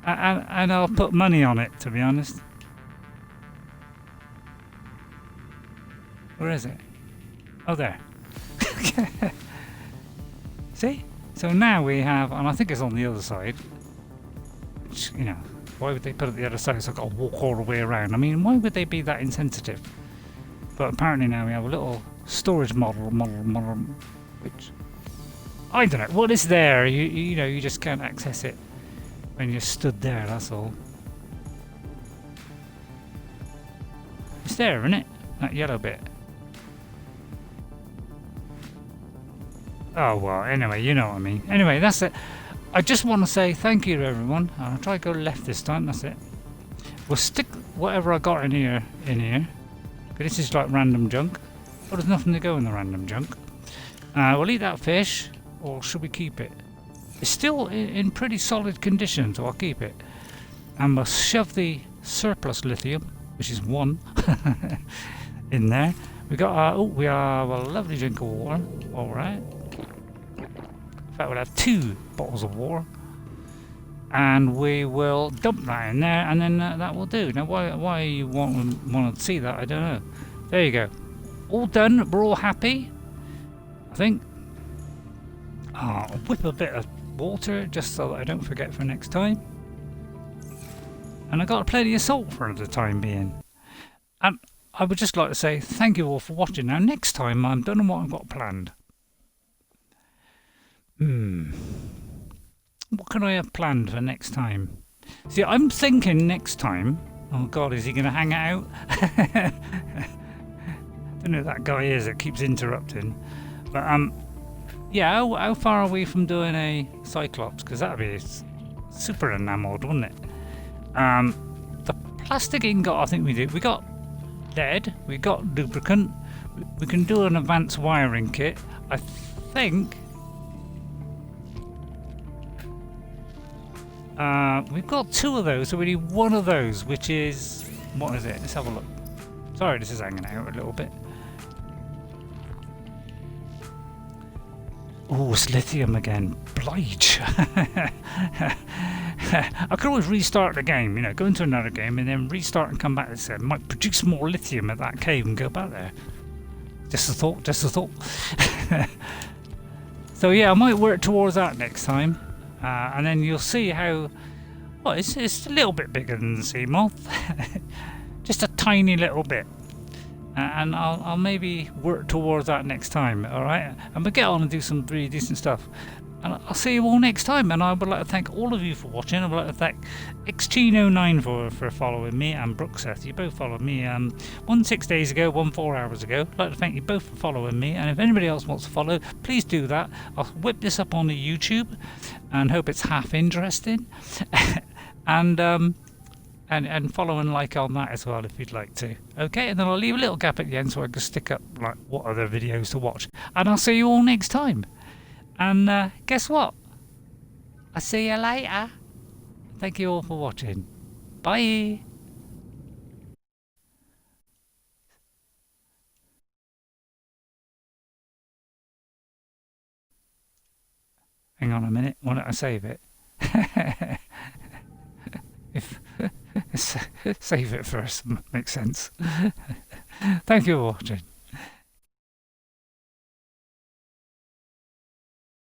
and I'll put money on it, to be honest. Where is it? Oh, there. See? So now we have, and I think it's on the other side. Which, you know, why would they put it the other side so I've got to walk all the way around? I mean, why would they be that insensitive? But apparently now we have a little storage model, which I don't know. What is there? You know, you just can't access it when you're stood there, that's all. It's there, isn't it? That yellow bit. Oh, well, anyway, you know what I mean. Anyway, that's it. I just want to say thank you to everyone. I'll try to go left this time, that's it. We'll stick whatever I got in here. But this is like random junk. Oh, there's nothing to go in the random junk. We'll eat that fish, or should we keep it? It's still in pretty solid condition, so I'll keep it. And we'll shove the surplus lithium, which is 1, in there. We got we have a lovely drink of water. All right. In fact, we'll have 2 bottles of water, and we will dump that in there, and then that will do. Now, why you want to see that, I don't know. There you go. All done. We're all happy, I think. I'll whip a bit of water just so that I don't forget for next time. And I got plenty of salt for the time being. And I would just like to say thank you all for watching. Now, next time I'm done on what I've got planned. What can I have planned for next time? See, I'm thinking next time. Oh God, is he going to hang out? I don't know who that guy is that keeps interrupting. But yeah, how far are we from doing a Cyclops? Because that'd be super enamelled, wouldn't it? The plastic ingot, I think we did. We got lead. We got lubricant. We can do an advanced wiring kit. I think. We've got 2 of those, so we need 1 of those, which is... What is it? Let's have a look. Sorry, this is hanging out a little bit. Oh, it's lithium again. Blige. I could always restart the game, you know, go into another game and then restart and come back and say, might produce more lithium at that cave and go back there. Just a thought, just a thought. So yeah, I might work towards that next time. And then you'll see how, well, it's a little bit bigger than the sea moth. Just a tiny little bit. And I'll maybe work towards that next time, alright? And we'll get on and do some really decent stuff. And I'll see you all next time. And I would like to thank all of you for watching. I would like to thank Xchino9 for following me, and Brookseth. You both followed me 1 6 days ago, 1 4 hours ago. I'd like to thank you both for following me. And if anybody else wants to follow, please do that. I'll whip this up on the YouTube and hope it's half interesting. And follow and like on that as well if you'd like to. Okay, and then I'll leave a little gap at the end so I can stick up like what other videos to watch. And I'll see you all next time. And guess what? I'll see you later. Thank you all for watching. Bye. Hang on a minute. Why don't I save it? If save it first, makes sense. Thank you for watching.